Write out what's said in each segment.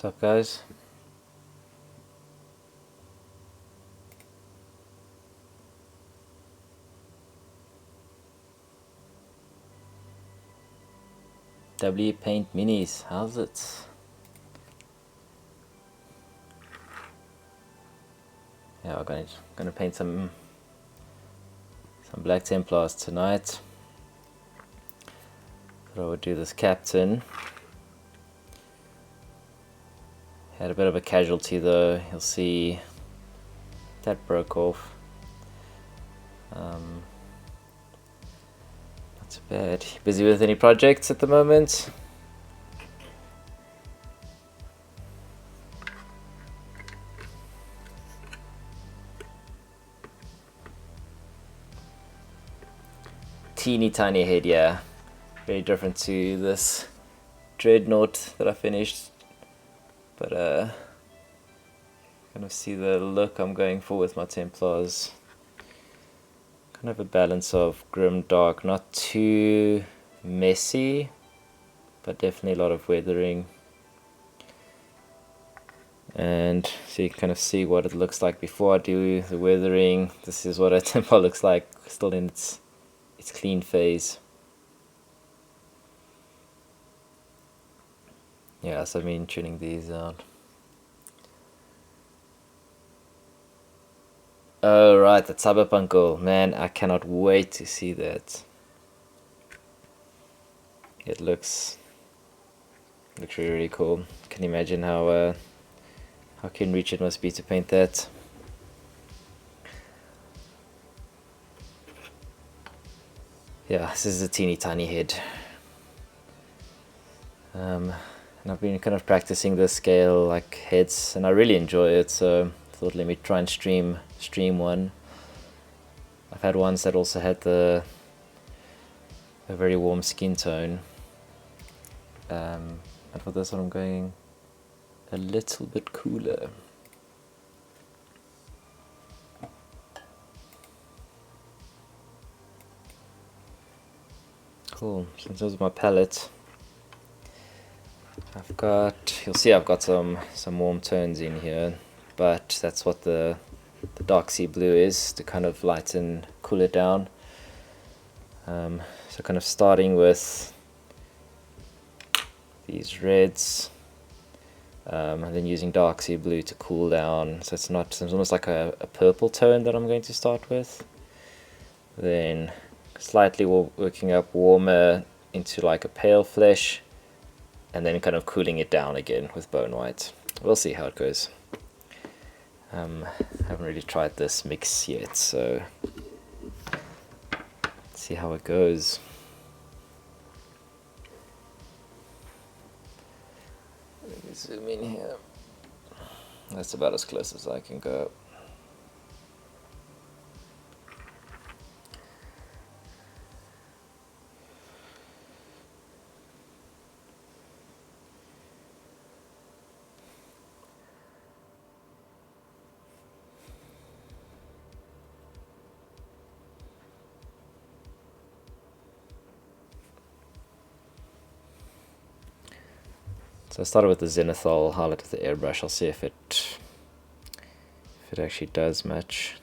What's up, guys? W Paint Minis, how's it? Yeah, we're gonna paint some Black Templars tonight. Thought I would do this captain. Had a bit of a casualty though. You'll see that broke off. Not too bad. Busy with any projects at the moment? Teeny tiny head, yeah. Very different to this Dreadnought that I finished. But kind of see the look I'm going for with my Templars. Kind of a balance of grim dark, not too messy, but definitely a lot of weathering. And so you can kind of see what it looks like before I do the weathering. This is what a Templar looks like, still in its clean phase. Yeah, so I've been tuning these out. Oh right, the Cyberpunk goal. Man, I cannot wait to see that. It looks really, really cool. Can you imagine how Ken Richard must be to paint that? Yeah, this is a teeny tiny head. And I've been kind of practicing this scale like heads, and I really enjoy it. So I thought let me try and stream one. I've had ones that also had a very warm skin tone. And for this one I'm going a little bit cooler. Cool. So in terms of my palette, you'll see I've got some warm tones in here, but that's what the dark sea blue is, to kind of lighten, cool it down. So kind of starting with these reds, and then using dark sea blue to cool down, so it's almost like a purple tone that I'm going to start with. Then slightly working up warmer into like a pale flesh, and then kind of cooling it down again with bone white. We'll see how it goes. I haven't really tried this mix yet, so let's see how it goes. Let me zoom in here. That's about as close as I can go. So I started with the zenithal, highlight with the airbrush. I'll see if it actually does match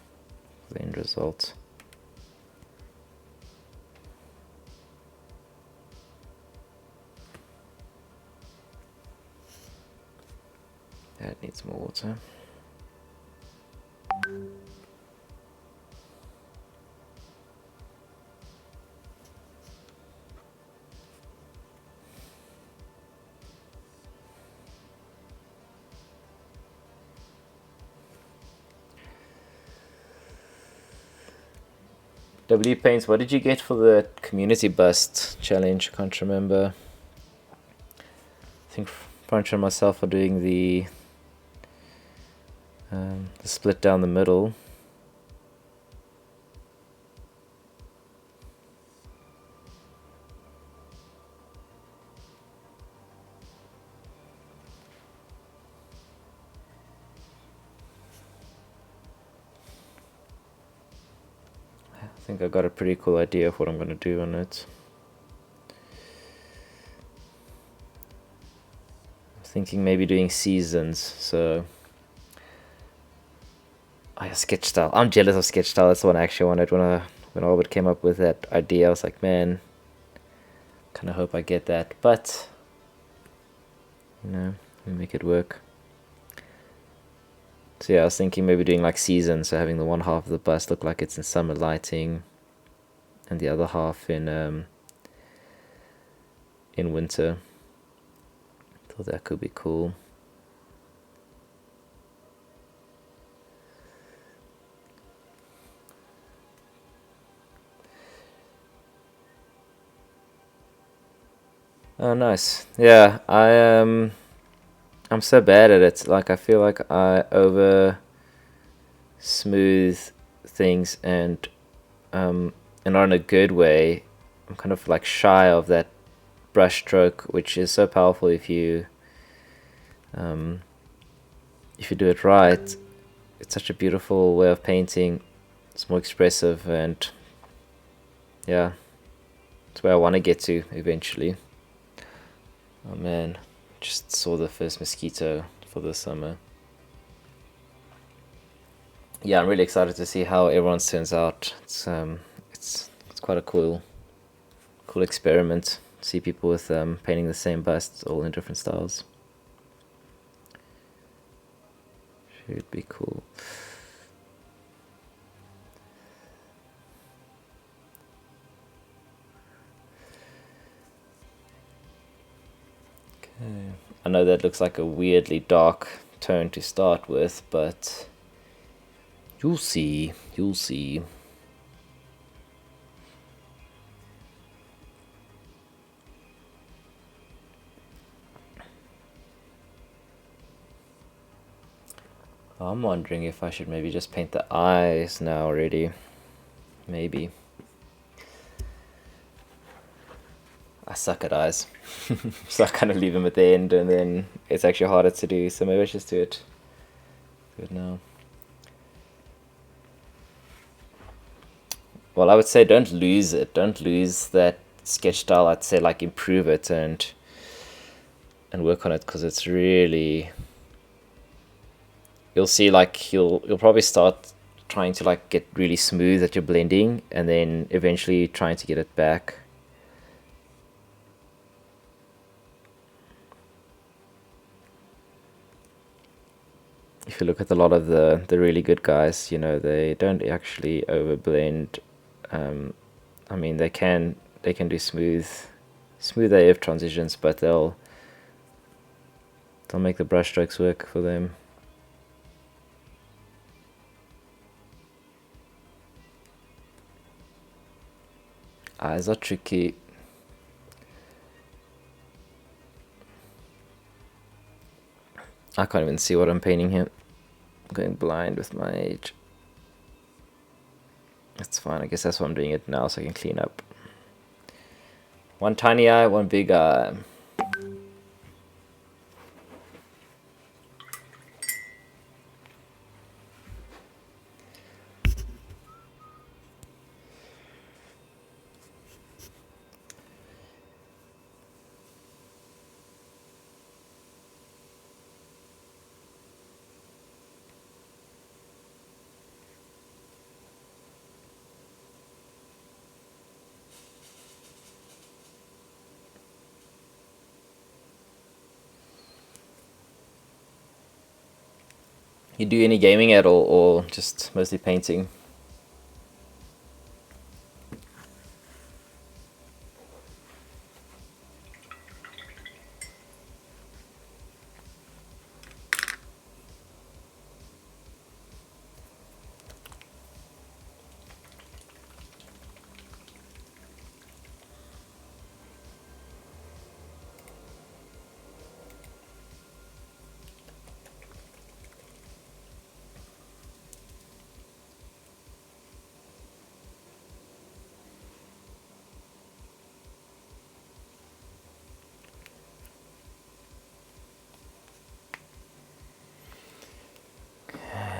the end result. That needs more water. W Paints, what did you get for the community bust challenge? I can't remember. I think Francho and myself are doing the split down the middle. I think I got a pretty cool idea of what I'm going to do on it. thinking maybe doing seasons. So sketch style. I'm jealous of sketch style. That's the one I actually wanted when Albert came up with that idea. I was like, man, kind of hope I get that, but we make it work. So yeah, I was thinking maybe doing like seasons, so having the one half of the bus look like it's in summer lighting, and the other half in winter. Thought that could be cool. Oh, nice. Yeah, I'm so bad at it. Like, I feel like I over smooth things, and not in a good way. I'm kind of like shy of that brush stroke, which is so powerful if you do it right. It's such a beautiful way of painting. It's more expressive, and yeah, it's where I want to get to eventually. Oh man, just saw the first mosquito for the summer. Yeah, I'm really excited to see how everyone's turns out. It's quite a cool experiment. See people with painting the same busts all in different styles. Should be cool. Okay. I know that looks like a weirdly dark tone to start with, but you'll see. You'll see. I'm wondering if I should maybe just paint the eyes now already. Maybe. I suck at eyes. So I kind of leave them at the end, and then it's actually harder to do. So maybe I should just do it now. Well, I would say don't lose it. Don't lose that sketch style. I'd say like improve it and work on it, because it's really, you'll see, like you'll probably start trying to like get really smooth at your blending, and then eventually trying to get it back. If you look at a lot of the really good guys, they don't actually overblend. I mean, they can do smooth AF transitions, but they'll make the brush strokes work for them. Eyes are tricky. I can't even see what I'm painting here. I'm going blind with my age. That's fine. I guess that's why I'm doing it now, so I can clean up. One tiny eye, one big eye. You do any gaming at all, or just mostly painting?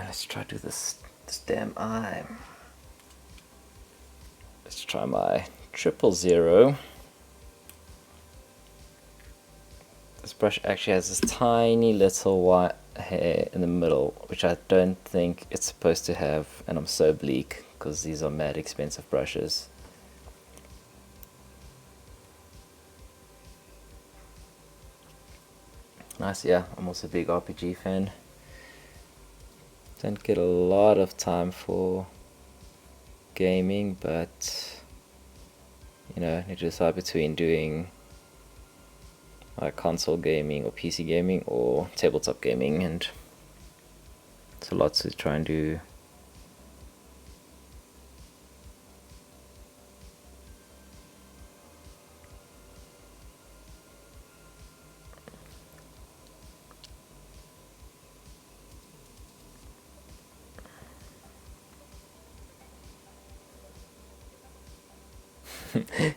Let's try to do this damn eye. Let's try my 000. This brush actually has this tiny little white hair in the middle, which I don't think it's supposed to have, and I'm so bleak because these are mad expensive brushes. Nice, yeah, I'm also a big RPG fan. Don't get a lot of time for gaming, but you know, need to decide between doing like console gaming or PC gaming or tabletop gaming, and it's a lot to try and do.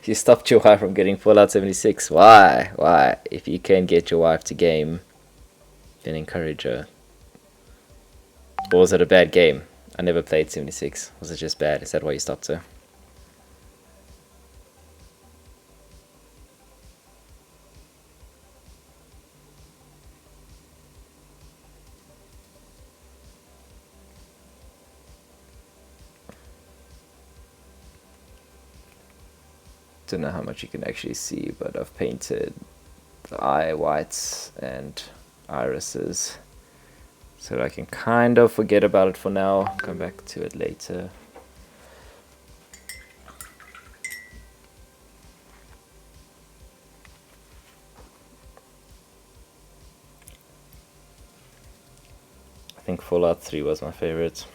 You stopped your wife from getting Fallout 76. Why? Why? If you can get your wife to game, then encourage her. Or was it a bad game? I never played 76. Was it just bad? Is that why you stopped her? Don't know how much you can actually see, but I've painted the eye whites and irises so that I can kind of forget about it for now, come back to it later. I think Fallout 3 was my favorite.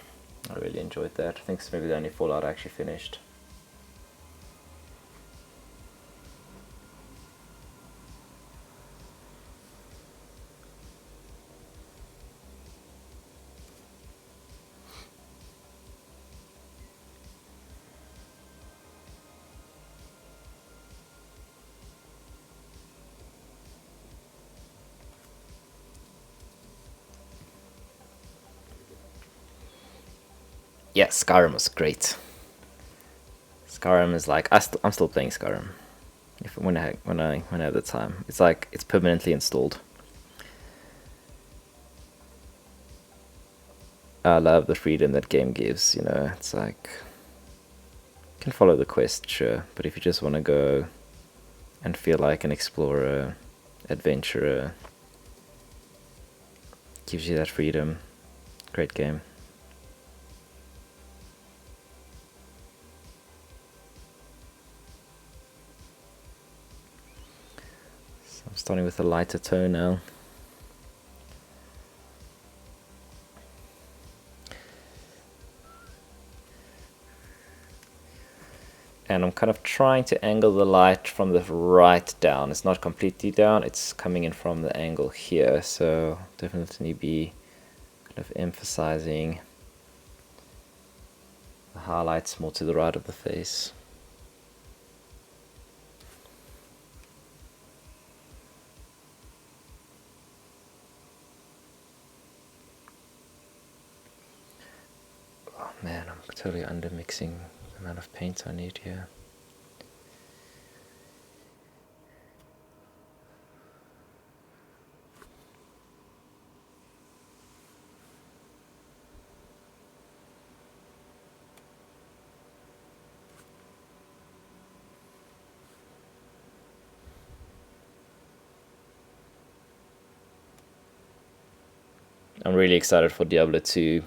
I really enjoyed that. I think it's maybe the only Fallout I actually finished. Yeah, Skyrim was great. Skyrim is like I'm still playing Skyrim. When I have the time, it's like it's permanently installed. I love the freedom that game gives. You know, it's like you can follow the quest, sure, but if you just want to go and feel like an explorer, adventurer, gives you that freedom. Great game. So I'm starting with a lighter tone now. And I'm kind of trying to angle the light from the right down. It's not completely down, it's coming in from the angle here, so definitely be kind of emphasizing the highlights more to the right of the face. Oh man, I'm totally under mixing the amount of paint I need here. I'm really excited for Diablo 2.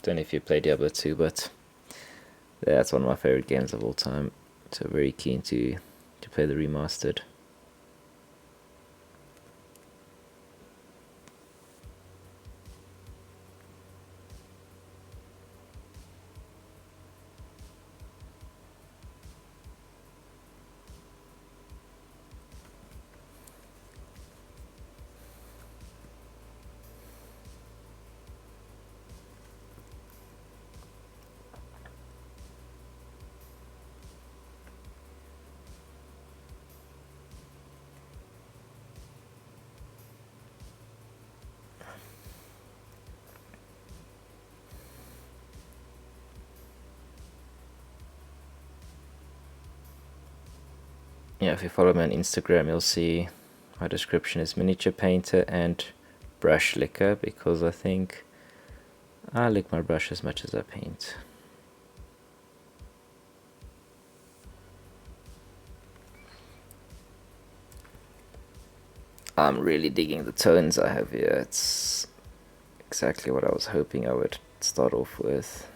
Don't know if you play Diablo 2, but yeah, that's one of my favorite games of all time. So very keen to play the remastered. Yeah, if you follow me on Instagram, you'll see my description is miniature painter and brush licker, because I think I lick my brush as much as I paint. I'm really digging the tones I have here. It's exactly what I was hoping I would start off with.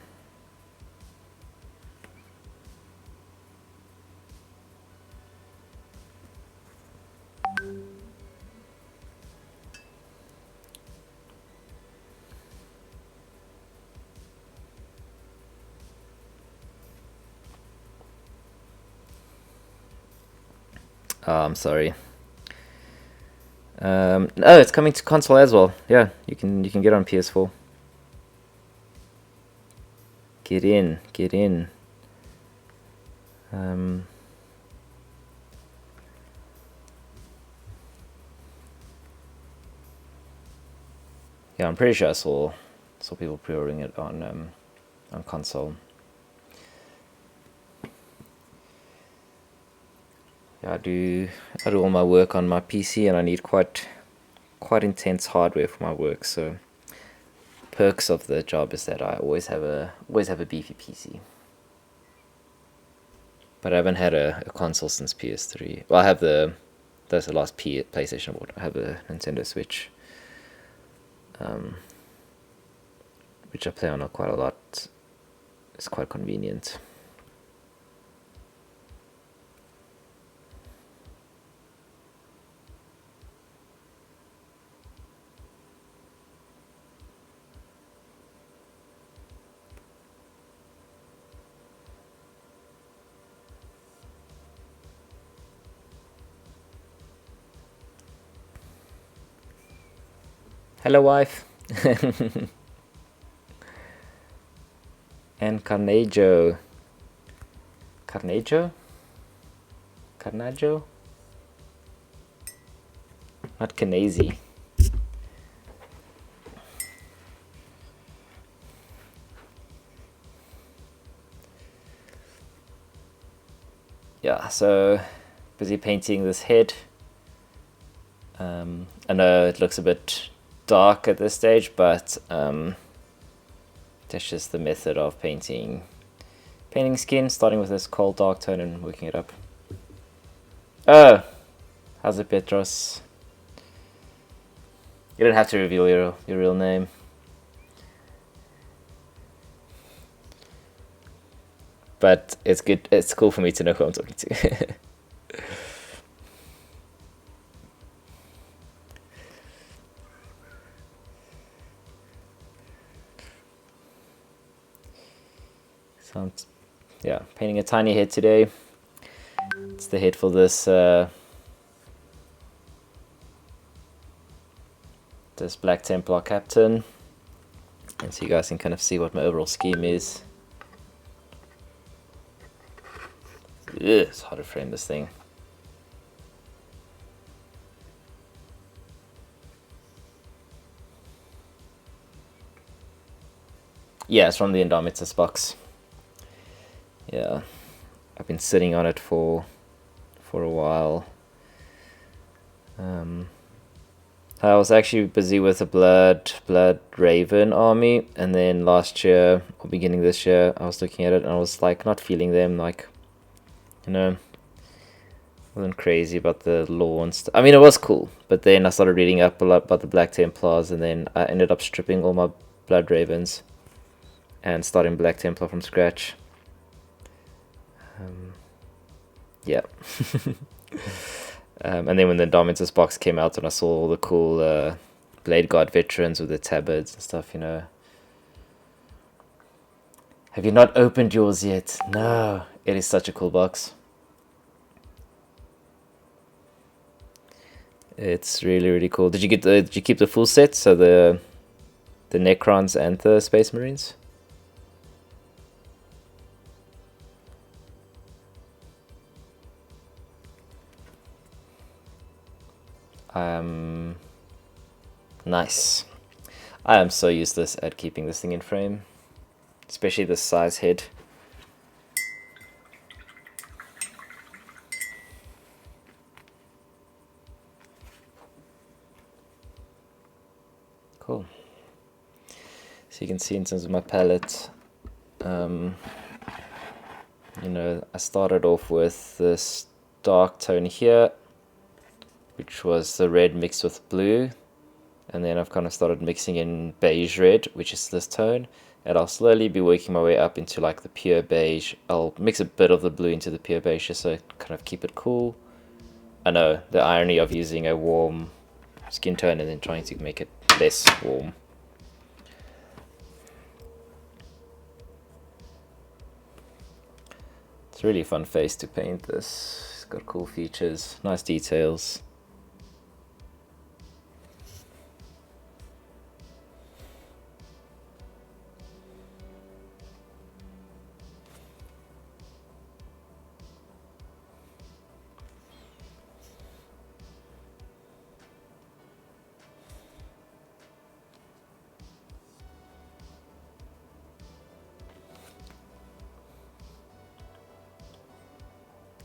Oh, I'm sorry. No, it's coming to console as well. Yeah, you can get on PS4. Get in. Yeah, I'm pretty sure I saw people pre-ordering it on console. Yeah, I do all my work on my PC, and I need quite intense hardware for my work. So perks of the job is that I always have a beefy PC. But I haven't had a console since PS3. Well, I have that's the last PlayStation I bought. I have a Nintendo Switch, which I play on quite a lot. It's quite convenient. Hello, wife. And Carnaggio. Carnaggio? Not Canesi. Yeah, so busy painting this head. I know it looks a bit dark at this stage, but that's just the method of painting skin, starting with this cold dark tone and working it up. Oh, how's it, Petros? You don't have to reveal your real name. But it's good. It's cool for me to know who I'm talking to. So I'm painting a tiny head today. It's the head for this this Black Templar captain, and so you guys can kind of see what my overall scheme is. Ugh, it's hard to frame this thing. Yeah, it's from the Indomitus box. Yeah, I've been sitting on it for a while. I was actually busy with the Blood Raven army, and then last year or beginning this year, I was looking at it and I was like not feeling them, like, you know, wasn't crazy about the lore and stuff. I mean, it was cool, but then I started reading up a lot about the Black Templars, and then I ended up stripping all my Blood Ravens and starting Black Templar from scratch. Yeah. And then when the Indomitus box came out and I saw all the cool Blade Guard veterans with the tabards and stuff, you know. Have you not opened yours yet? No, it is such a cool box. It's really, really cool. Did you keep the full set? So the Necrons and the Space Marines? Nice. I am so useless at keeping this thing in frame, especially this size head. Cool. So you can see in terms of my palette, you know, I started off with this dark tone here, which was the red mixed with blue, and then I've kind of started mixing in beige red, which is this tone, and I'll slowly be working my way up into like the pure beige. I'll mix a bit of the blue into the pure beige just so kind of keep it cool. I know the irony of using a warm skin tone and then trying to make it less warm. It's a really fun face to paint this. It's got cool features, nice details.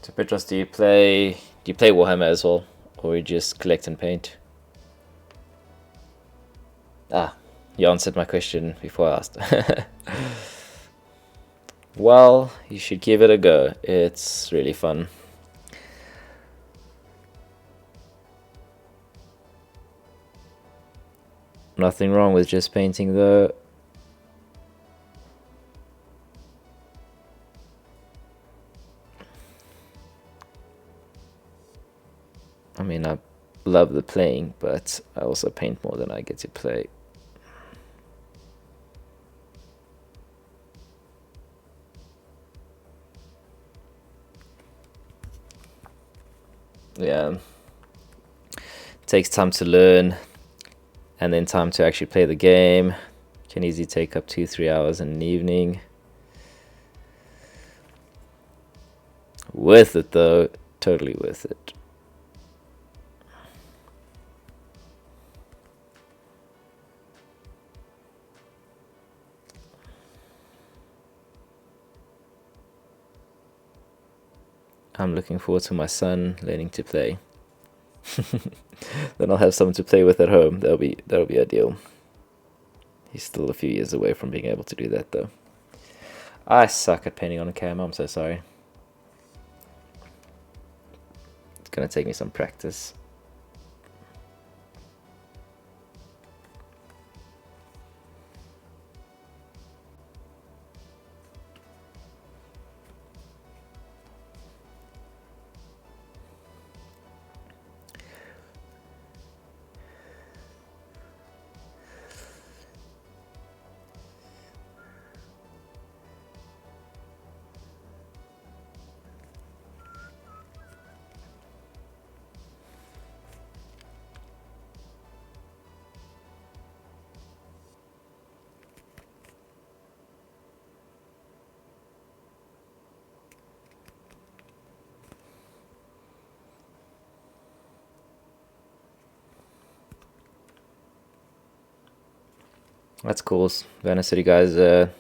So Petros, do you play Warhammer as well, or you just collect and paint? Ah, you answered my question before I asked. Well, you should give it a go. It's really fun. Nothing wrong with just painting though. I mean, I love the playing, but I also paint more than I get to play. Yeah. It takes time to learn, and then time to actually play the game. Can easily take up 2-3 hours in an evening. Worth it though, totally worth it. I'm looking forward to my son learning to play. Then I'll have someone to play with at home. That'll be ideal. He's still a few years away from being able to do that though. I suck at painting on a cam, I'm so sorry. It's gonna take me some practice. That's cool. Vanna said you guys have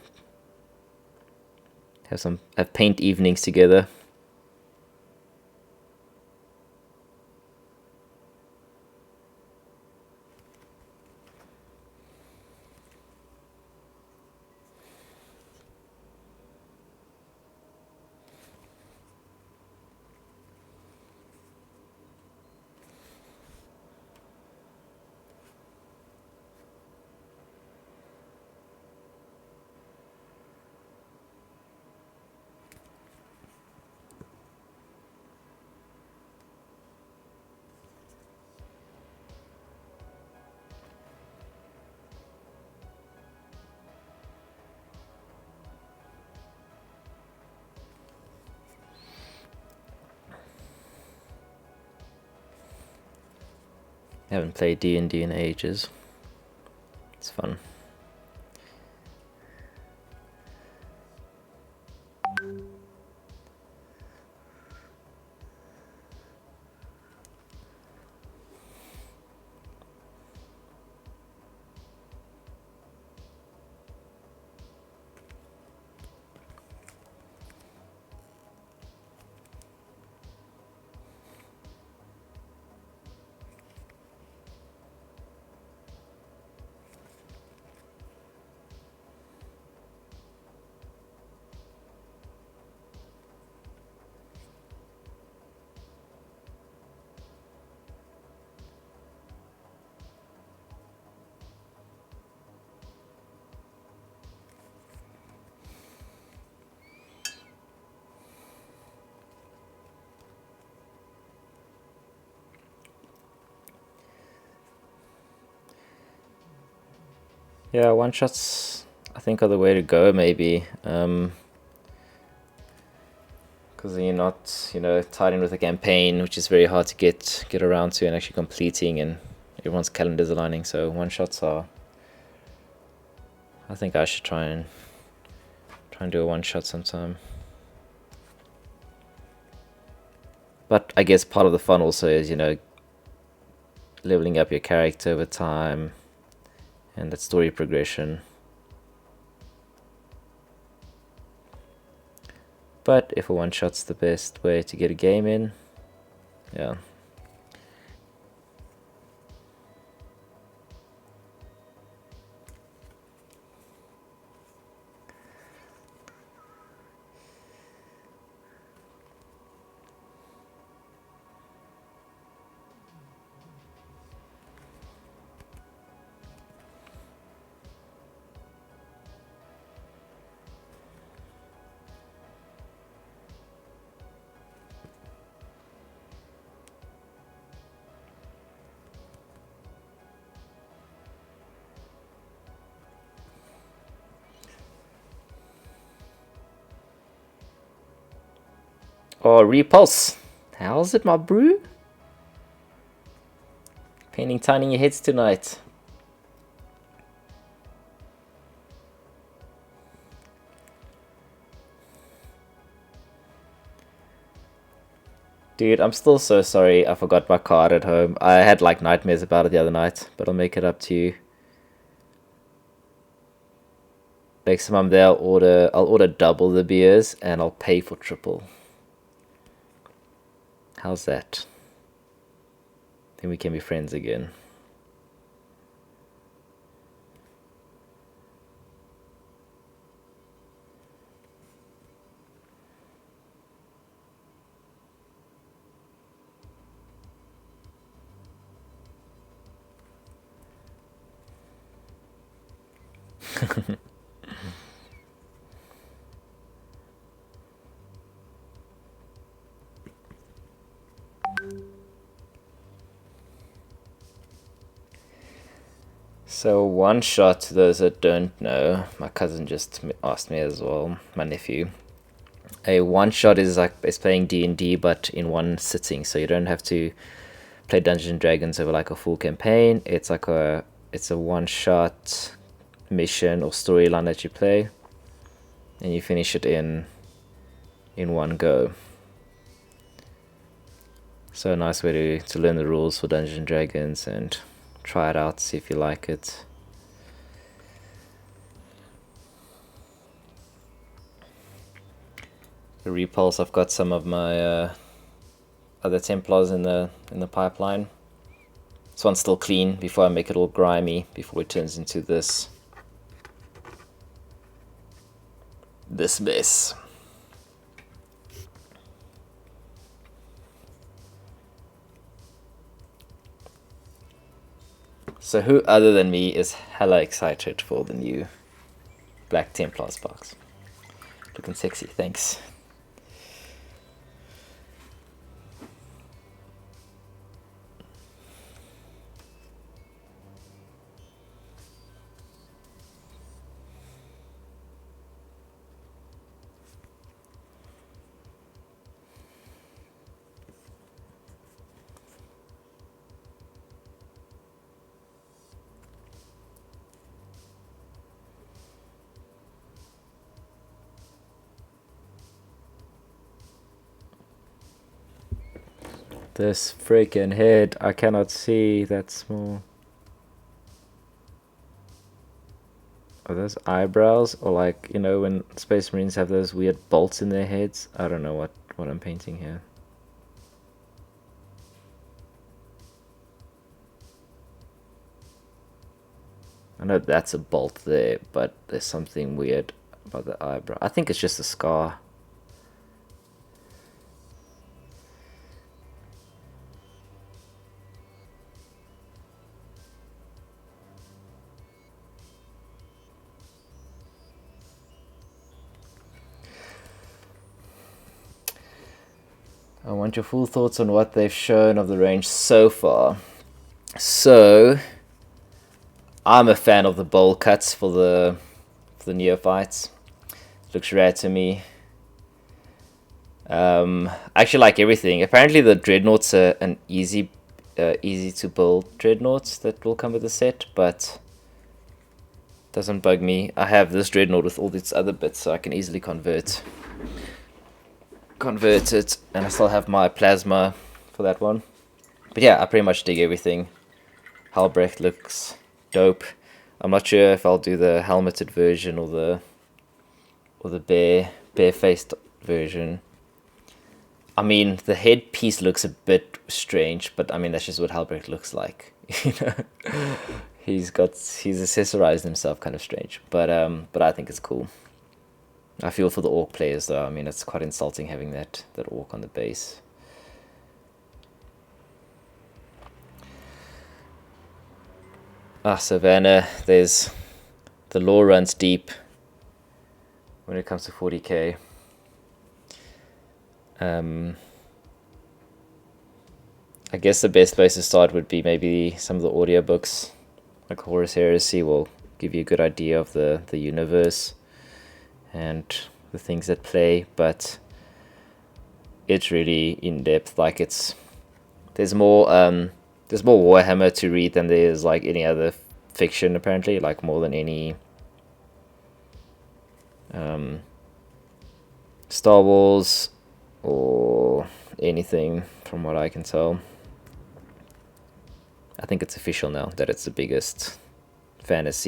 paint evenings together. I haven't played D&D in ages. It's fun. Yeah, one shots I think are the way to go, maybe. Because then you're not, tied in with a campaign, which is very hard to get around to and actually completing, and everyone's calendars aligning. So one shots are. I think I should try and do a one shot sometime. But I guess part of the fun also is, leveling up your character over time and that story progression. But if a one shot's the best way to get a game in, yeah. Oh, Repulse! How's it, my brew? Painting tiny heads tonight. Dude, I'm still so sorry I forgot my card at home. I had like nightmares about it the other night, but I'll make it up to you. Next time I'm there, I'll order double the beers and I'll pay for triple. How's that? Then we can be friends again. So one shot, to those that don't know, my cousin just asked me as well, my nephew. A one shot is like it's playing D&D but in one sitting, so you don't have to play Dungeons and Dragons over like a full campaign. It's a one shot mission or storyline that you play, and you finish it in one go. So a nice way to learn the rules for Dungeons and Dragons and try it out, see if you like it. The Repulse, I've got some of my other Templars in the pipeline. This one's still clean before I make it all grimy, before it turns into this mess. So who other than me is hella excited for the new Black Templars box? Looking sexy, thanks. This freaking head, I cannot see that small. Are those eyebrows? Or like, when Space Marines have those weird bolts in their heads? I don't know what I'm painting here. I know that's a bolt there, but there's something weird about the eyebrow. I think it's just a scar. I want your full thoughts on what they've shown of the range so far. So, I'm a fan of the bowl cuts for the neophytes. Looks rad to me. I actually like everything. Apparently the dreadnoughts are an easy to build dreadnoughts that will come with the set, but doesn't bug me. I have this dreadnought with all these other bits, so I can easily convert it, and I still have my plasma for that one. But yeah, I pretty much dig everything. Halbrecht looks dope. I'm not sure if I'll do the helmeted version or the bare-faced version. I mean, the headpiece looks a bit strange, but I mean that's just what Halbrecht looks like. You know, he's accessorized himself kind of strange, but I think it's cool. I feel for the orc players though. I mean, it's quite insulting having that orc on the base. Savannah, there's the lore runs deep when it comes to 40k. I guess the best place to start would be maybe some of the audiobooks, like Horus Heresy will give you a good idea of the universe and the things that play, but it's really in depth. Like there's more Warhammer to read than there's like any other fiction, apparently, like more than any Star Wars or anything from what I can tell. I think it's official now that it's the biggest science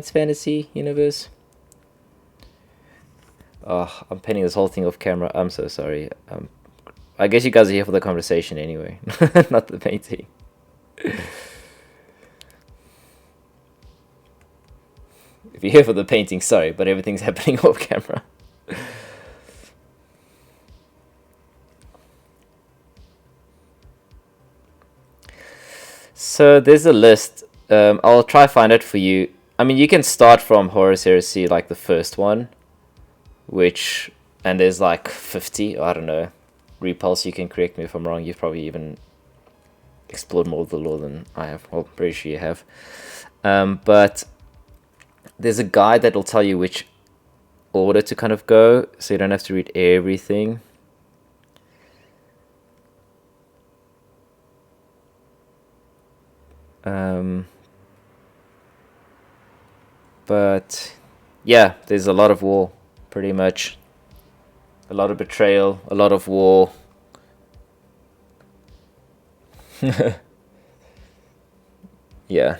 fantasy universe. Oh, I'm painting this whole thing off camera. I'm so sorry. I guess you guys are here for the conversation anyway, not the painting. If you're here for the painting, sorry, but everything's happening off camera. So there's a list. I'll try find it for you. I mean, you can start from Horus Heresy, like the first one, and there's like 50, I don't know. Repulse, you can correct me if I'm wrong. You've probably even explored more of the lore than I have. Well, pretty sure you have. But there's a guide that will tell you which order to kind of go, so you don't have to read everything. But yeah, there's a lot of war, pretty much. A lot of betrayal, a lot of war. Yeah.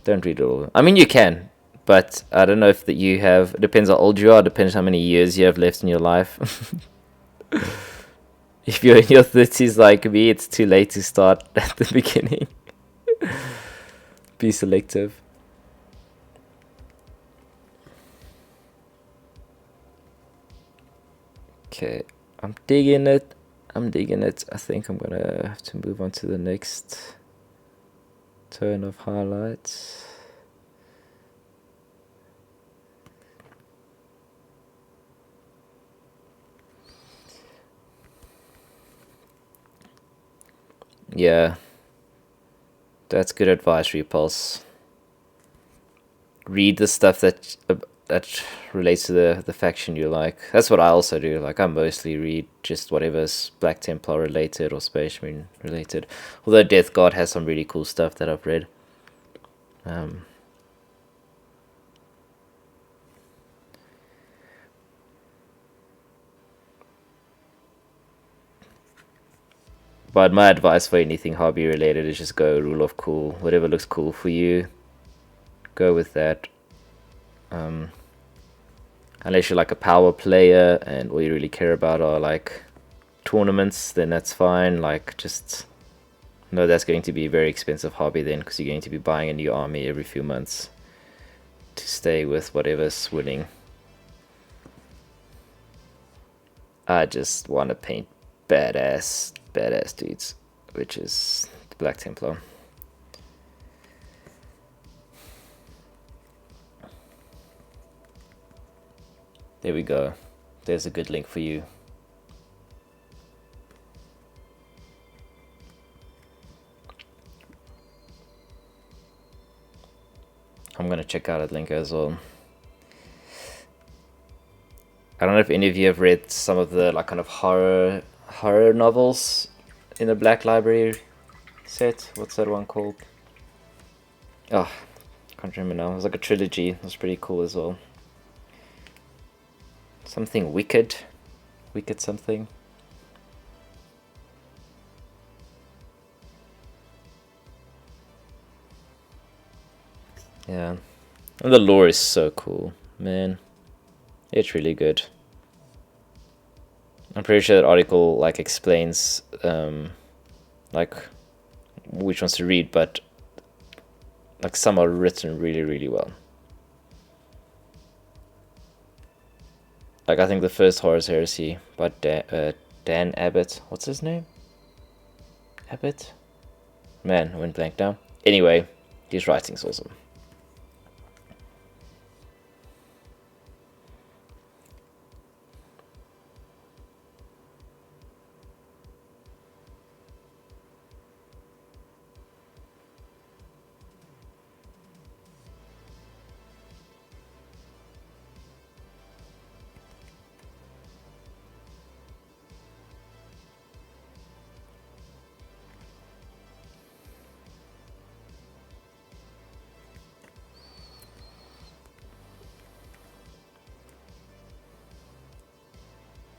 Don't read it all. I mean, you can, but I don't know if you have. It depends how old you are. Depends how many years you have left in your life. If you're in your 30s like me, it's too late to start at the beginning. Be selective. Okay, I'm digging it. I think I'm gonna have to move on to the next turn of highlights. Yeah, that's good advice, Repulse. Read the stuff that relates to the faction you like. That's what I also do. Like, I mostly read just whatever's Black Templar related or Space Marine related. Although Death Guard has some really cool stuff that I've read. But my advice for anything hobby related is just go rule of cool. Whatever looks cool for you, go with that. Unless you're like a power player and all you really care about are like tournaments, then that's fine. Like, just know that's going to be a very expensive hobby then, because you're going to be buying a new army every few months to stay with whatever's winning. I just want to paint badass dudes, which is the Black Templar. There we go. There's a good link for you. I'm gonna check out Atlinka as well. I don't know if any of you have read some of the like kind of horror novels in the Black Library set. What's that one called? Oh, can't remember now. It was like a trilogy. It was pretty cool as well. Something Wicked something. Yeah, and the lore is so cool, man. It's really good. I'm pretty sure that article like explains like which ones to read, but like some are written really, really well. Like I think the first Horus Heresy by Dan Abbott. What's his name? Abbott? Man, I went blank now. Anyway, his writing's awesome.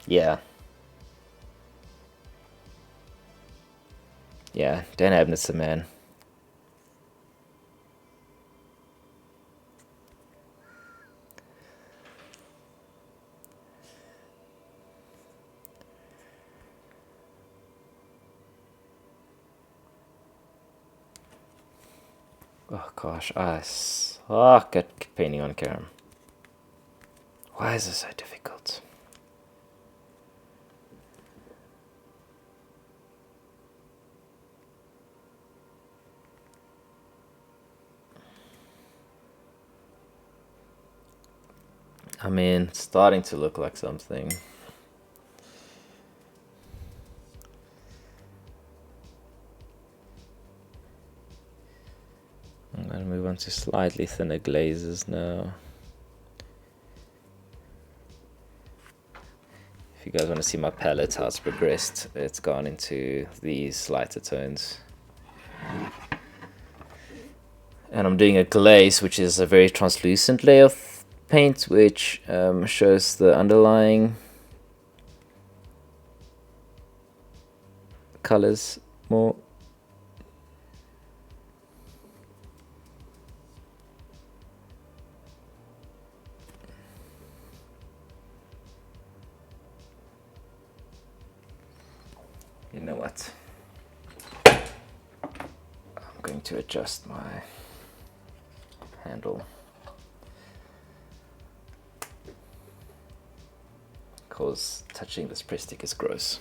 Yeah. Yeah, Dan Abnett's the man. Oh gosh, I suck at painting on camera. Why is this so difficult? I mean, it's starting to look like something. I'm gonna move on to slightly thinner glazes now. If you guys want to see my palette, how it's progressed, it's gone into these lighter tones. And I'm doing a glaze, which is a very translucent layer of paint, which shows the underlying colors more. You know what? I'm going to adjust my handle, because touching this press stick is gross.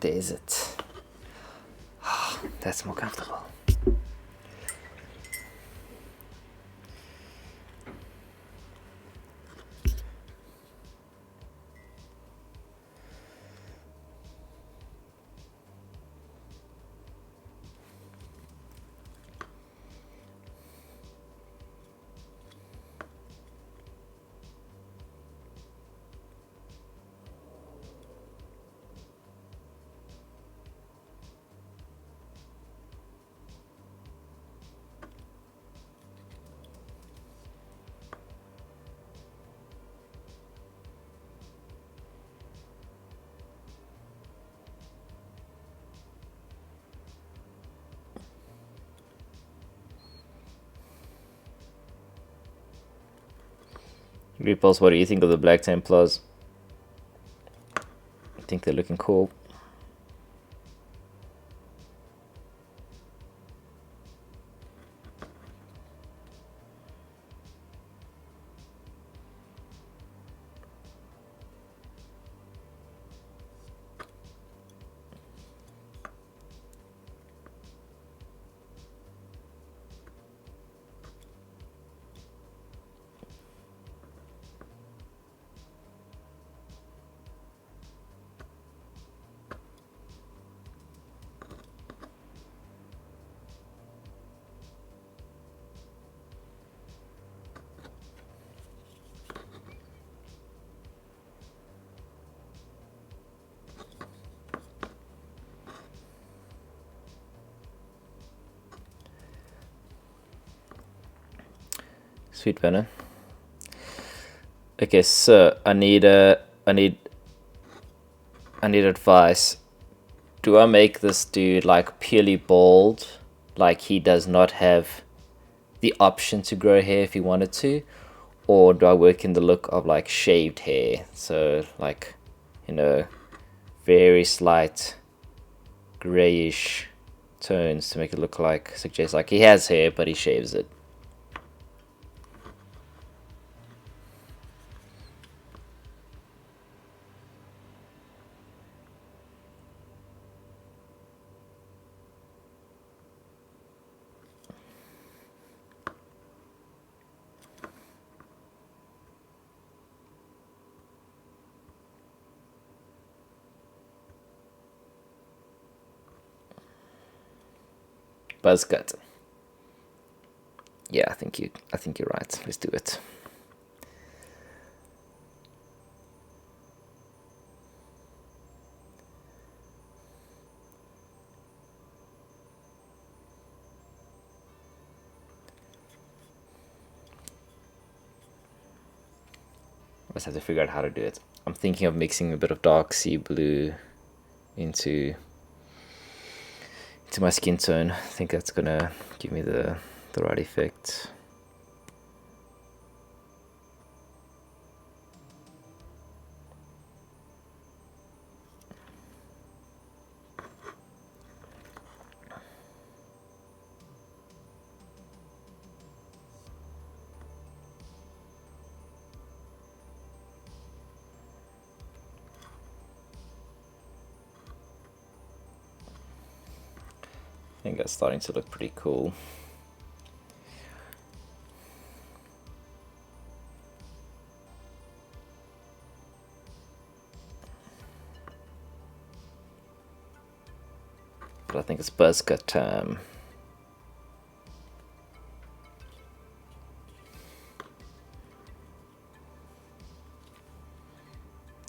There's it. That's more comfortable. Repulse, what do you think of the Black Templars? I think they're looking cool. Sweet Venom. Okay, so I need advice. Do I make this dude like purely bald, like he does not have the option to grow hair if he wanted to, or do I work in the look of like shaved hair, so like, you know, very slight grayish tones to make it look like, suggest like he has hair but he shaves it? Buzz cut. Yeah, I think you're right. Let's do it. I just have to figure out how to do it. I'm thinking of mixing a bit of dark sea blue into my skin tone. I think that's gonna give me the right effect. I think that's starting to look pretty cool. But I think it's buzz cut time.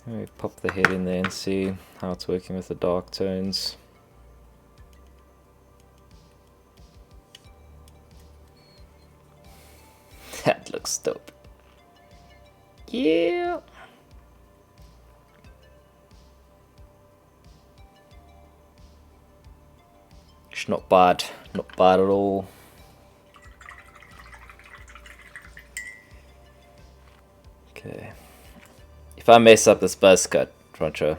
Let me pop the head in there and see how it's working with the dark tones. That looks dope. Yeah. It's not bad. Not bad at all. Okay. If I mess up this buzz cut, Troncho,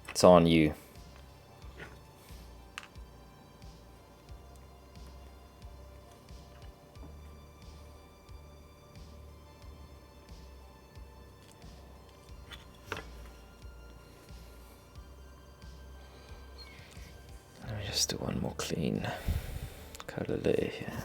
it's on you. Let me just do one more clean color layer here.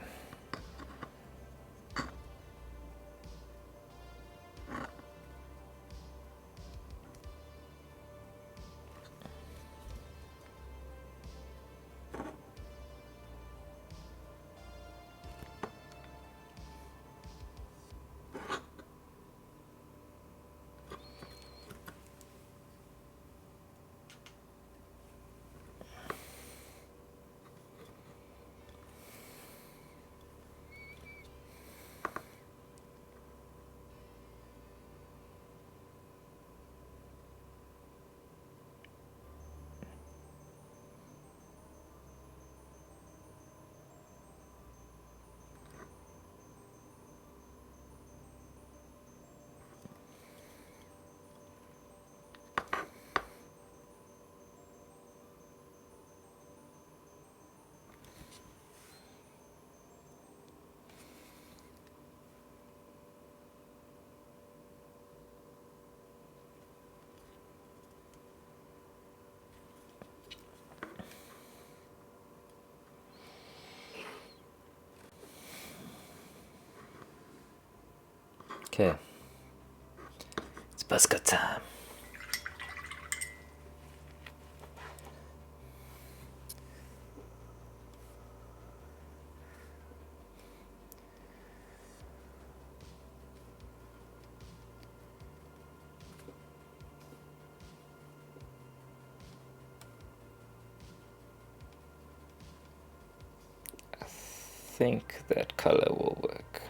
Okay. It's buzz cut time. I think that color will work.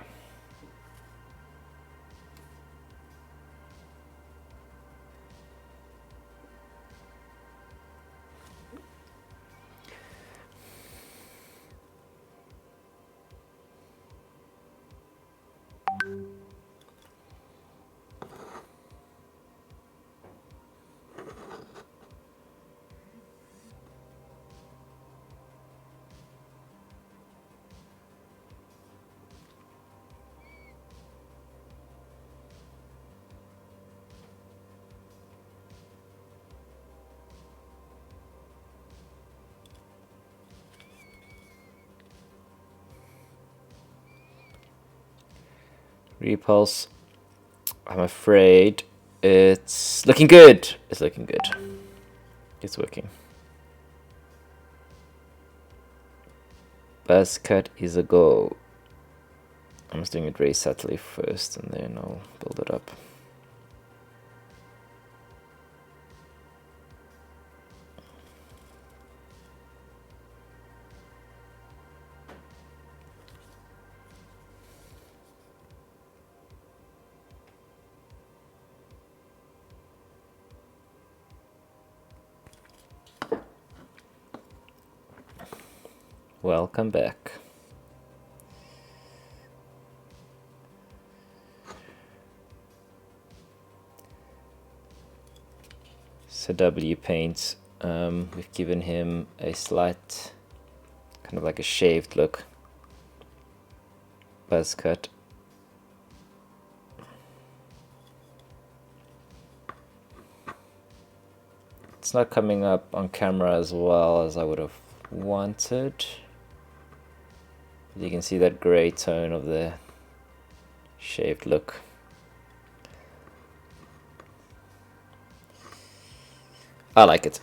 Repulse. I'm afraid it's looking good. It's looking good. It's working. Buzz cut is a go. I'm just doing it very subtly first, and then I'll build it up. Welcome back. So W paint, we've given him a slight, kind of like a shaved look. Buzz cut. It's not coming up on camera as well as I would have wanted. You can see that gray tone of the shaved look. I like it.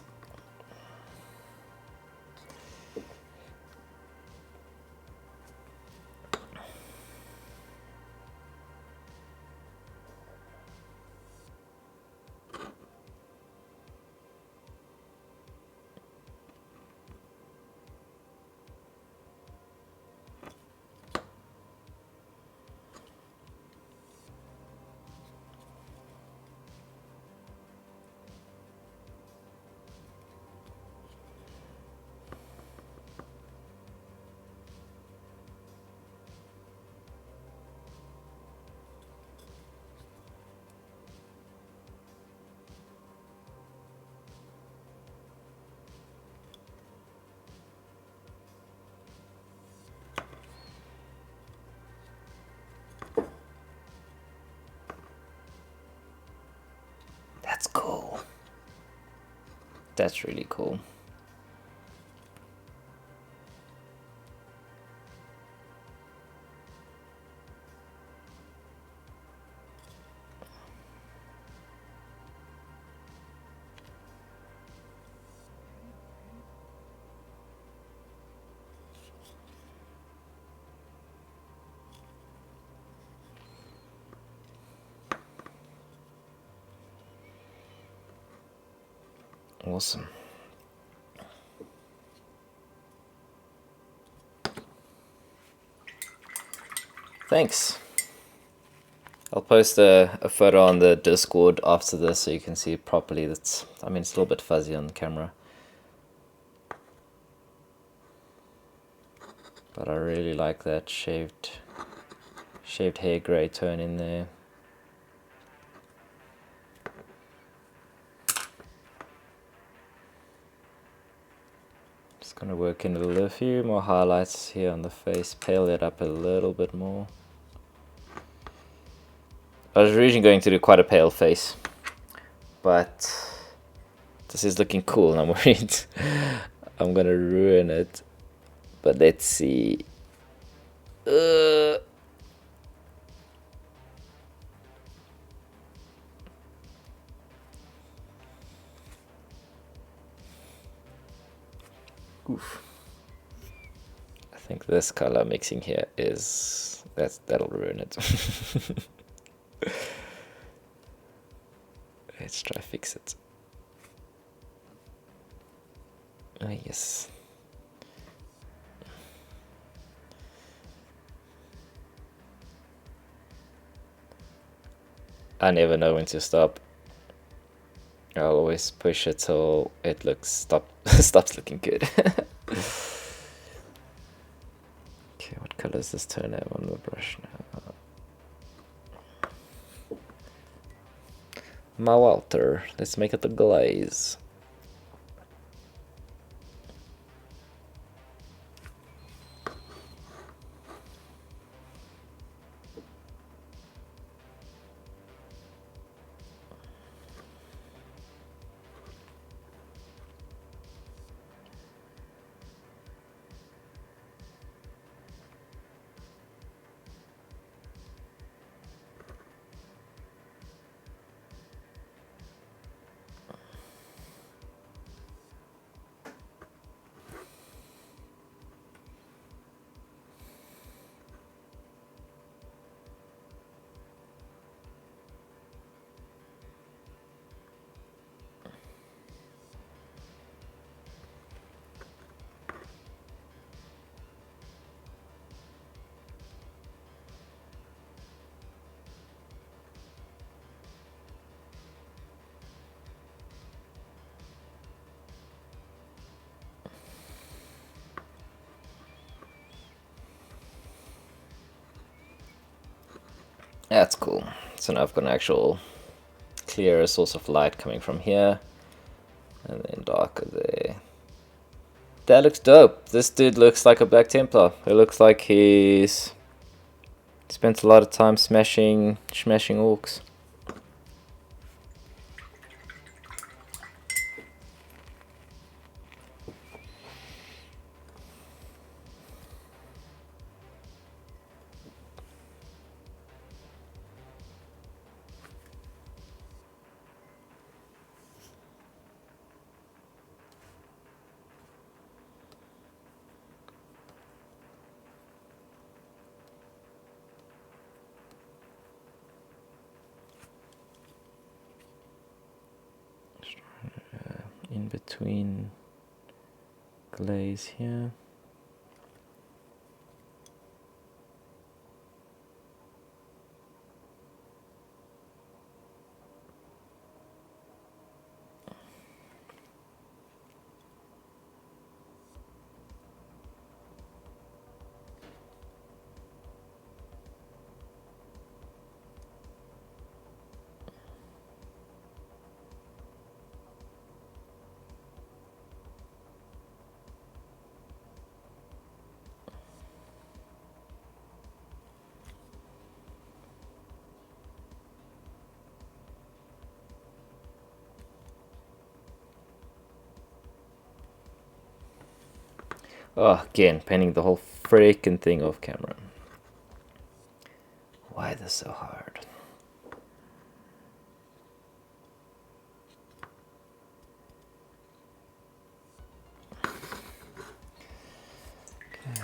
That's cool. That's really cool. Awesome. Thanks. I'll post a photo on the Discord after this so you can see it properly. That's, I mean, it's a little bit fuzzy on the camera, but I really like that shaved hair gray tone in there. Just gonna work in a few more highlights here on the face, pale it up a little bit more. I was originally going to do quite a pale face, but this is looking cool and I'm worried I'm gonna ruin it. But let's see. Oof. I think this color mixing here is that'll ruin it. Let's try fix it. Oh yes. I never know when to stop. I'll always push it till it stops looking good. Okay, what color does this turn out on the brush now? My Walter, let's make it a glaze. That's cool. So now I've got an actual clearer source of light coming from here, and then darker there. That looks dope. This dude looks like a Black Templar. It looks like he's spent a lot of time smashing orcs. In between glaze here. Oh, again, painting the whole freaking thing off camera. Why this so hard? Okay.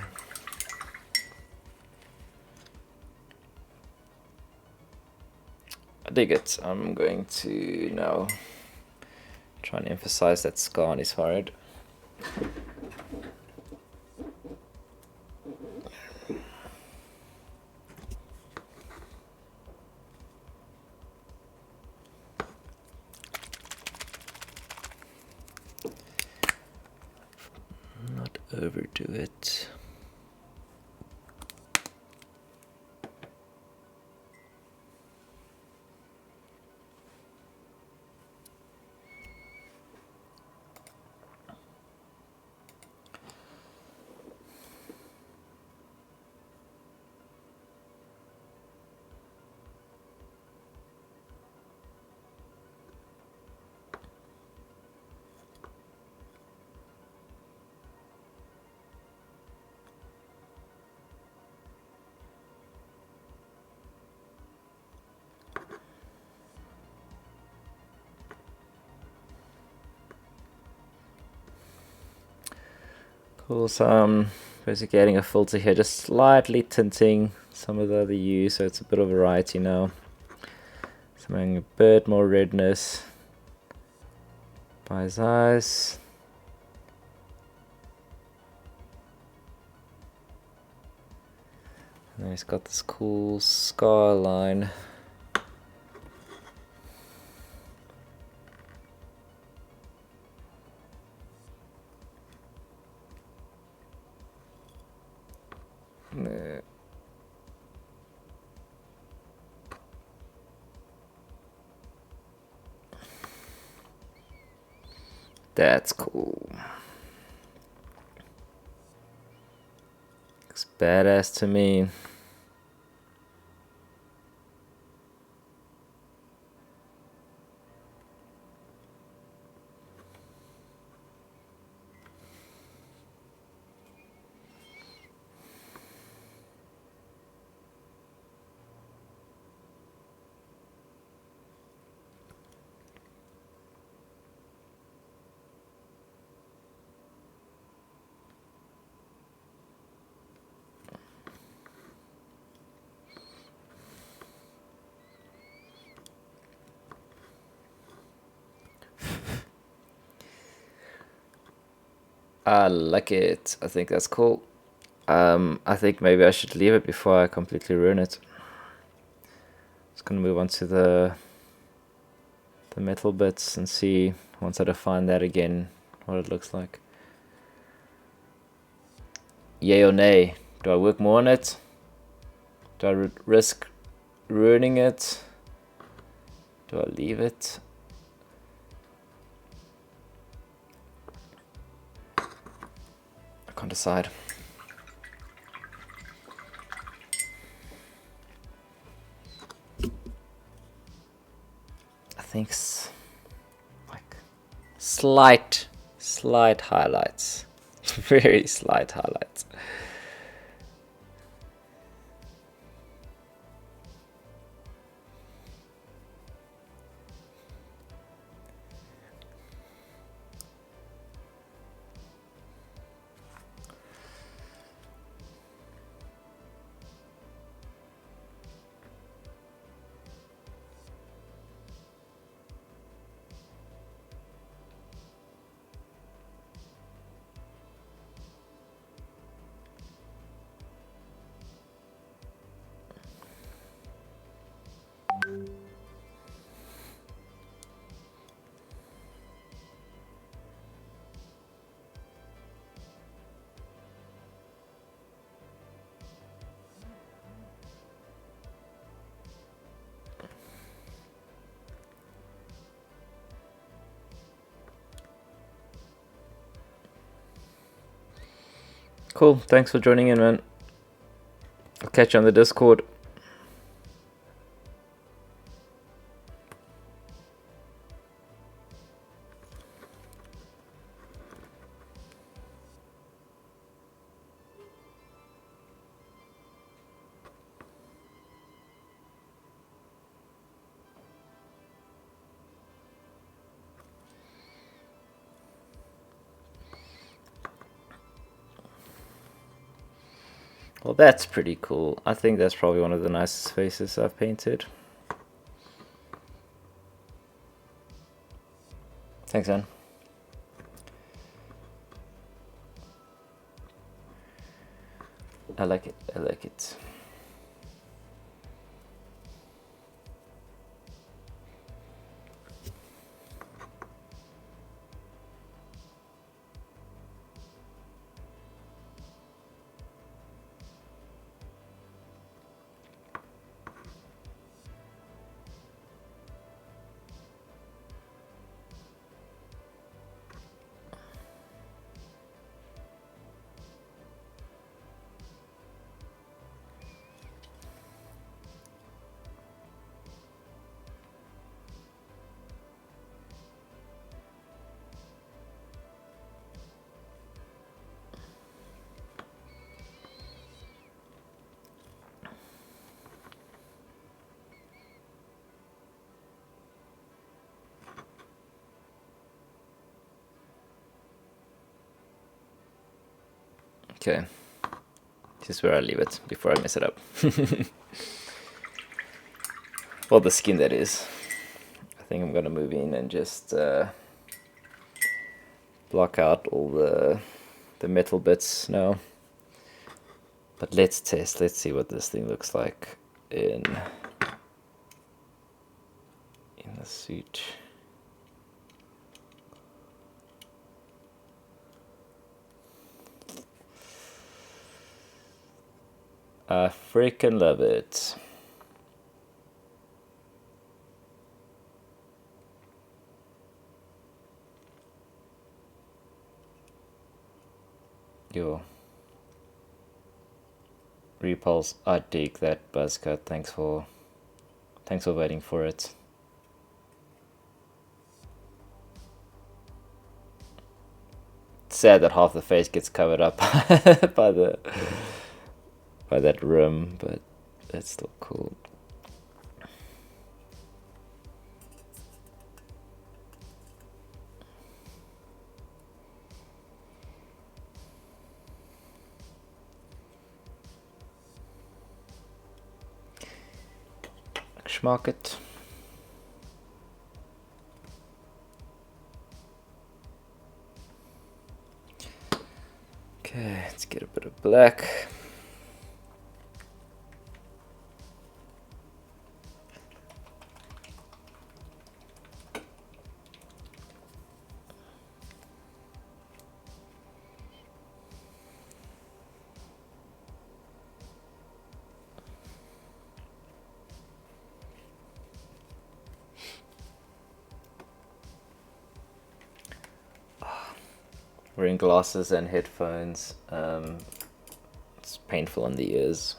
I dig it. I'm going to now try and emphasize that scar on his forehead. Not overdo it. Cool, so I'm basically adding a filter here, just slightly tinting some of the other hues, so it's a bit of variety now. So I'm adding a bit more redness by his eyes. And then he's got this cool scar line. That's cool. Looks badass to me. I like it. I think that's cool. I think maybe I should leave it before I completely ruin it. Just gonna move on to the metal bits and see, once I define that again, what it looks like. Yay or nay? Do I work more on it? Do I risk ruining it? Do I leave it? I can't decide. I think like slight highlights. Very slight highlights. Cool, thanks for joining in, man. I'll catch you on the Discord. Well, that's pretty cool. I think that's probably one of the nicest faces I've painted. Thanks, man. I like it. I like it. Okay, this is where I leave it before I mess it up. Well, the skin, that is. I think I'm gonna move in and just block out all the metal bits now. But let's test. Let's see what this thing looks like in the suit. I freaking love it. Yo. Repulse, I dig that buzz cut. Thanks for waiting for it. It's sad that half the face gets covered up by that rim, but it's still cool. Market. Okay, let's get a bit of black. wearing glasses and headphones. It's painful on the ears.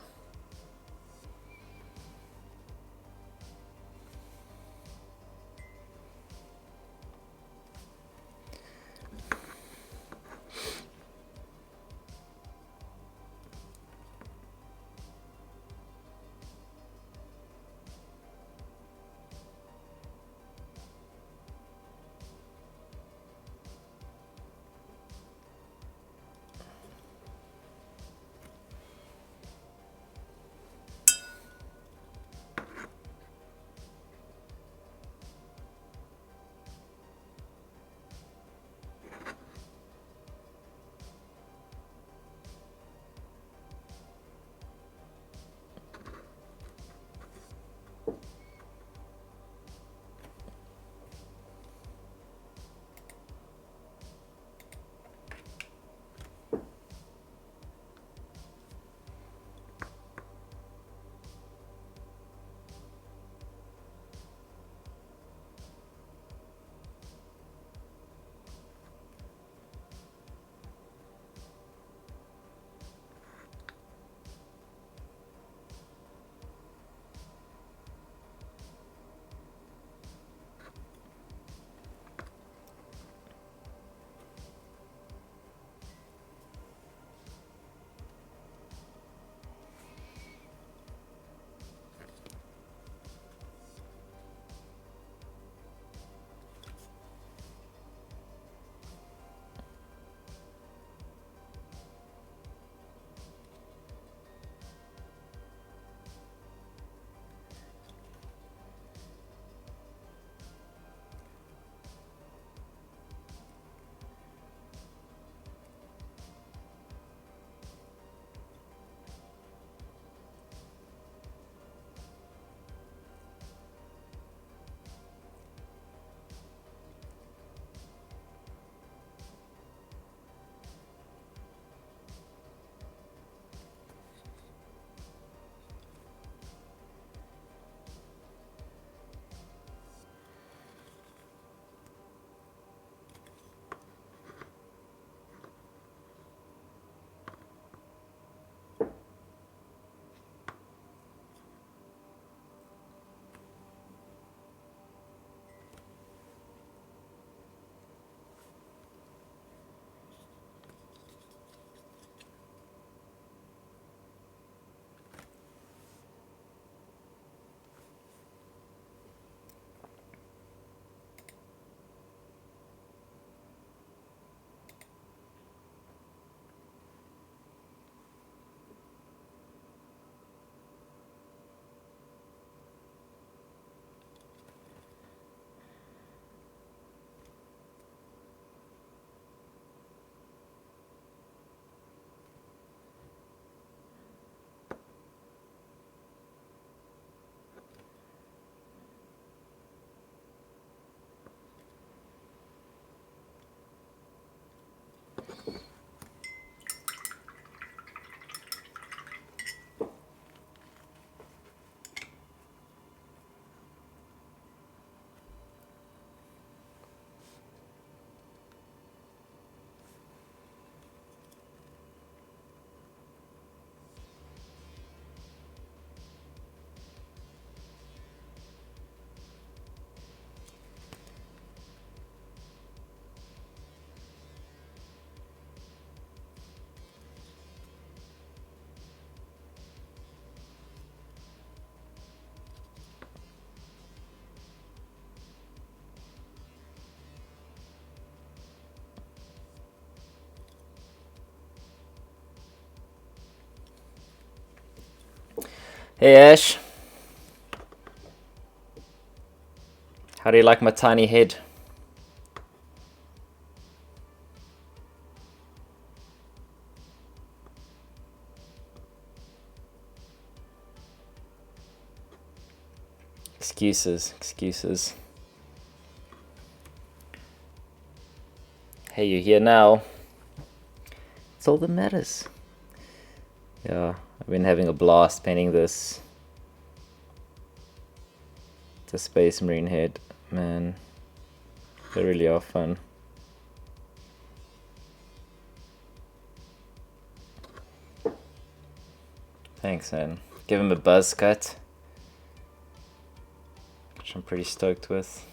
Hey Ash, how do you like my tiny head? Excuses, excuses. Hey, you're here now. It's all that matters. Yeah, I've been having a blast painting this. It's a Space Marine head, man. They really are fun. Thanks, man. Give him a buzz cut, which I'm pretty stoked with.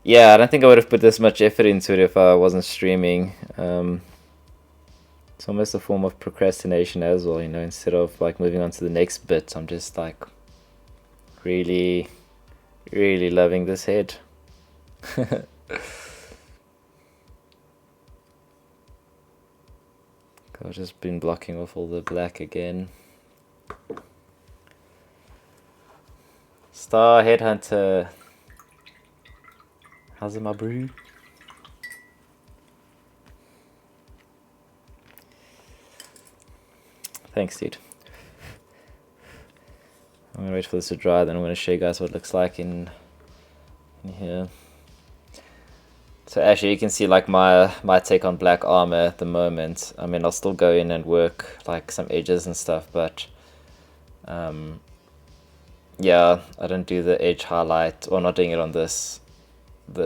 Yeah, I don't think I would have put this much effort into it if I wasn't streaming. It's almost a form of procrastination as well, you know, instead of like moving on to the next bit, I'm just like really, really loving this head. I've just been blocking off all the black again. Star Headhunter. How's it, my brew? Thanks, dude. I'm gonna wait for this to dry, then I'm gonna show you guys what it looks like in here. So actually you can see like my take on black armor at the moment. I mean, I'll still go in and work like some edges and stuff, but yeah, I don't do the edge highlight, or not doing it on this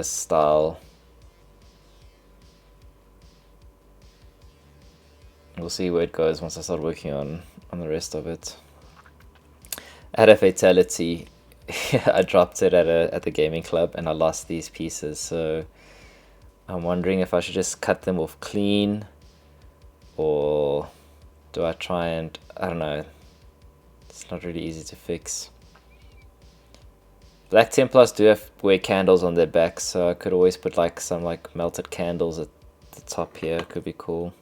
style. We'll see where it goes once I start working on the rest of it. I had a fatality. I dropped it at the gaming club and I lost these pieces, so I'm wondering if I should just cut them off clean, or do I try and, I don't know, it's not really easy to fix. Black Templars do wear candles on their backs, so I could always put like some like melted candles at the top here. Could be cool.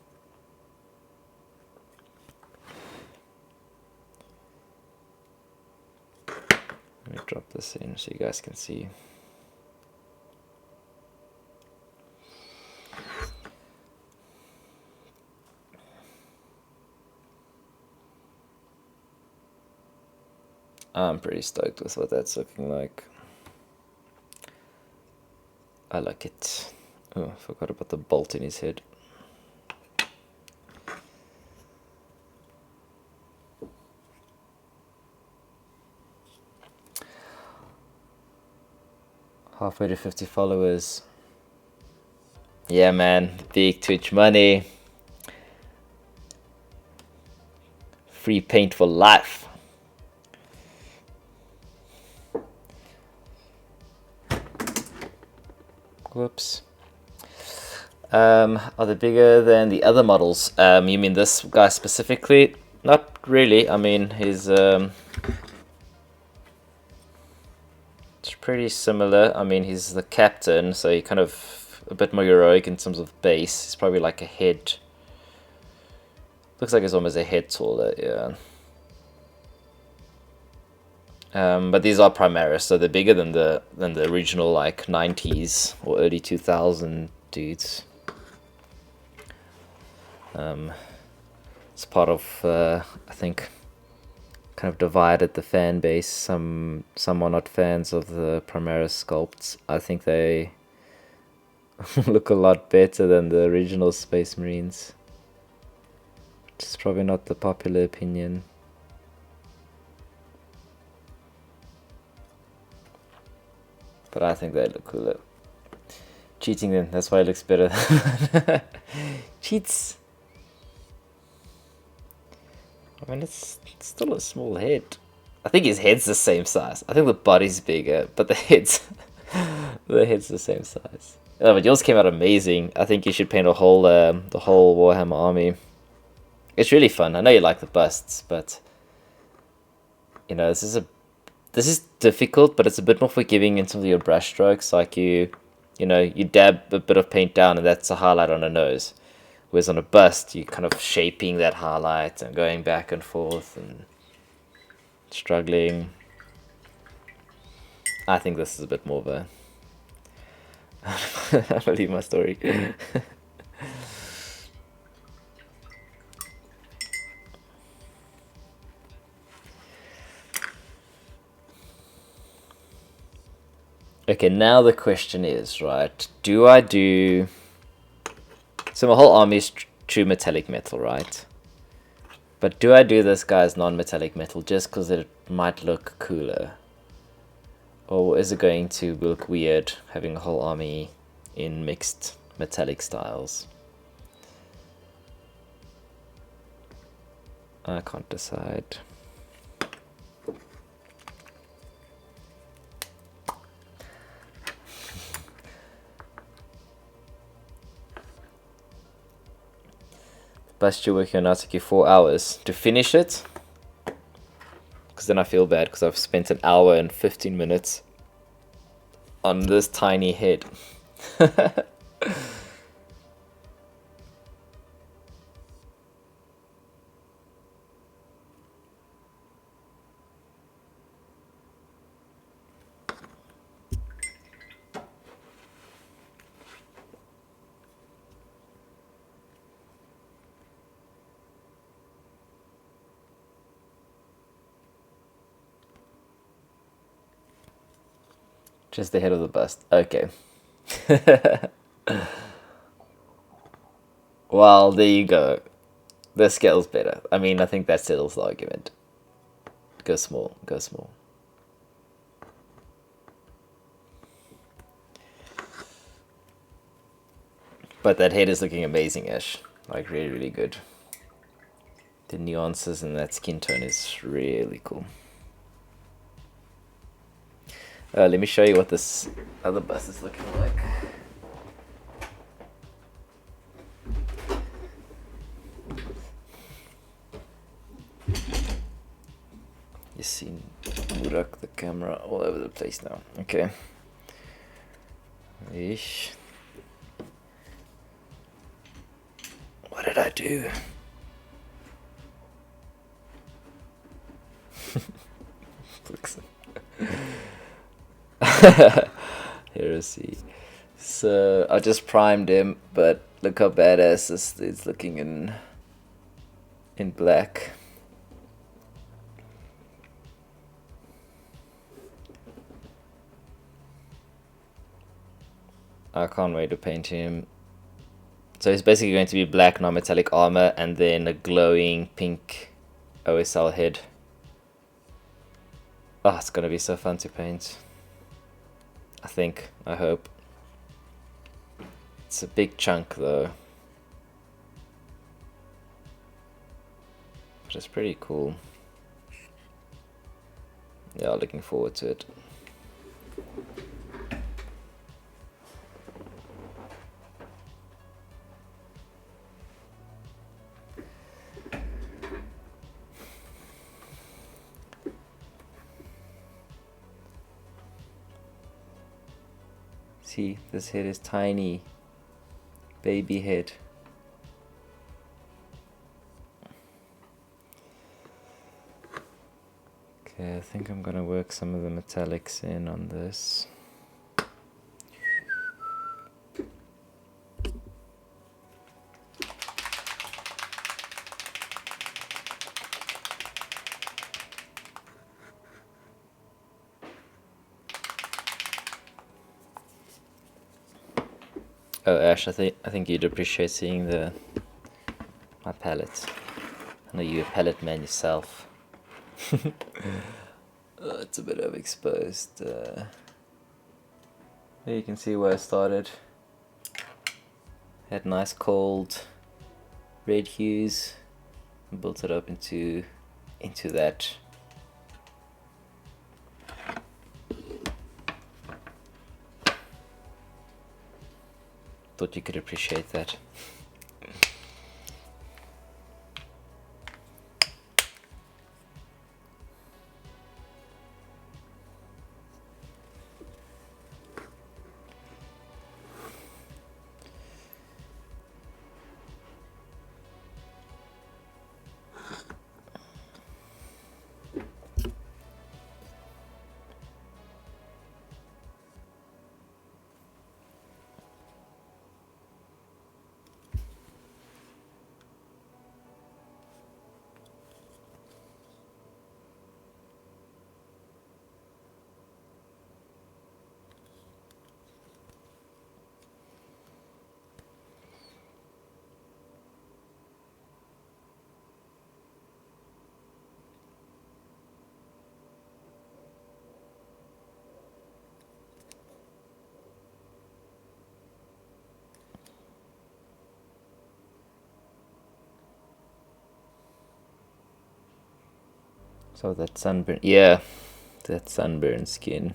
Let me drop this in so you guys can see. I'm pretty stoked with what that's looking like. I like it. Oh, I forgot about the bolt in his head. Halfway to 50 followers. Yeah, man. Big Twitch money. Free paint for life. Whoops. Are they bigger than the other models? You mean this guy specifically? Not really. I mean, he's it's pretty similar. I mean, he's the captain, so he kind of a bit more heroic in terms of base. He's probably like a head. Looks like he's almost a head taller, yeah. But these are Primaris, so they're bigger than the original like 90s or early 2000 dudes. It's part of I think kind of divided the fan base. Some are not fans of the Primaris sculpts. I think they look a lot better than the original Space Marines. Which is probably not the popular opinion. But I think they look cooler. Cheating then, that's why it looks better. Cheats! I mean, it's still a small head. I think his head's the same size. I think the body's bigger, but the head's the same size. Oh, but yours came out amazing. I think you should paint the whole Warhammer army. It's really fun. I know you like the busts, but you know, this is difficult, but it's a bit more forgiving in terms of your brush strokes. Like you dab a bit of paint down and that's a highlight on a nose. Whereas on a bust, you're kind of shaping that highlight and going back and forth and struggling. I think this is a bit more of a... I believe my story. Okay, now the question is, right, do I do... So my whole army is true metallic metal, right? But do I do this guy's non-metallic metal just because it might look cooler? Or is it going to look weird having a whole army in mixed metallic styles? I can't decide. Bust you're working on now took you 4 hours to finish it, because then I feel bad because I've spent an hour and 15 minutes on this tiny head. Just the head of the bust. Okay. Well, there you go. The scale's better. I mean, I think that settles the argument. Go small. Go small. But that head is looking amazing-ish. Like, really, really good. The nuances in that skin tone is really cool. Let me show you what this other bust is looking like. You see Murak, the camera, all over the place now. Okay. Ish. What did I do? Heresy. So I just primed him, but look how badass this is looking in black. I can't wait to paint him. So it's basically going to be black non-metallic armor and then a glowing pink OSL head. Oh, it's gonna be so fun to paint. I think, I hope. It's a big chunk though. But it's pretty cool. Yeah, looking forward to it. See, this head is tiny. Baby head. Okay, I think I'm gonna work some of the metallics in on this. Oh, Ash, I think you'd appreciate seeing my palette. I know you're a palette man yourself. It's a bit overexposed. There you can see where I started. Had nice cold red hues and built it up into that. Thought you could appreciate that. So that sunburn, yeah, that sunburn skin,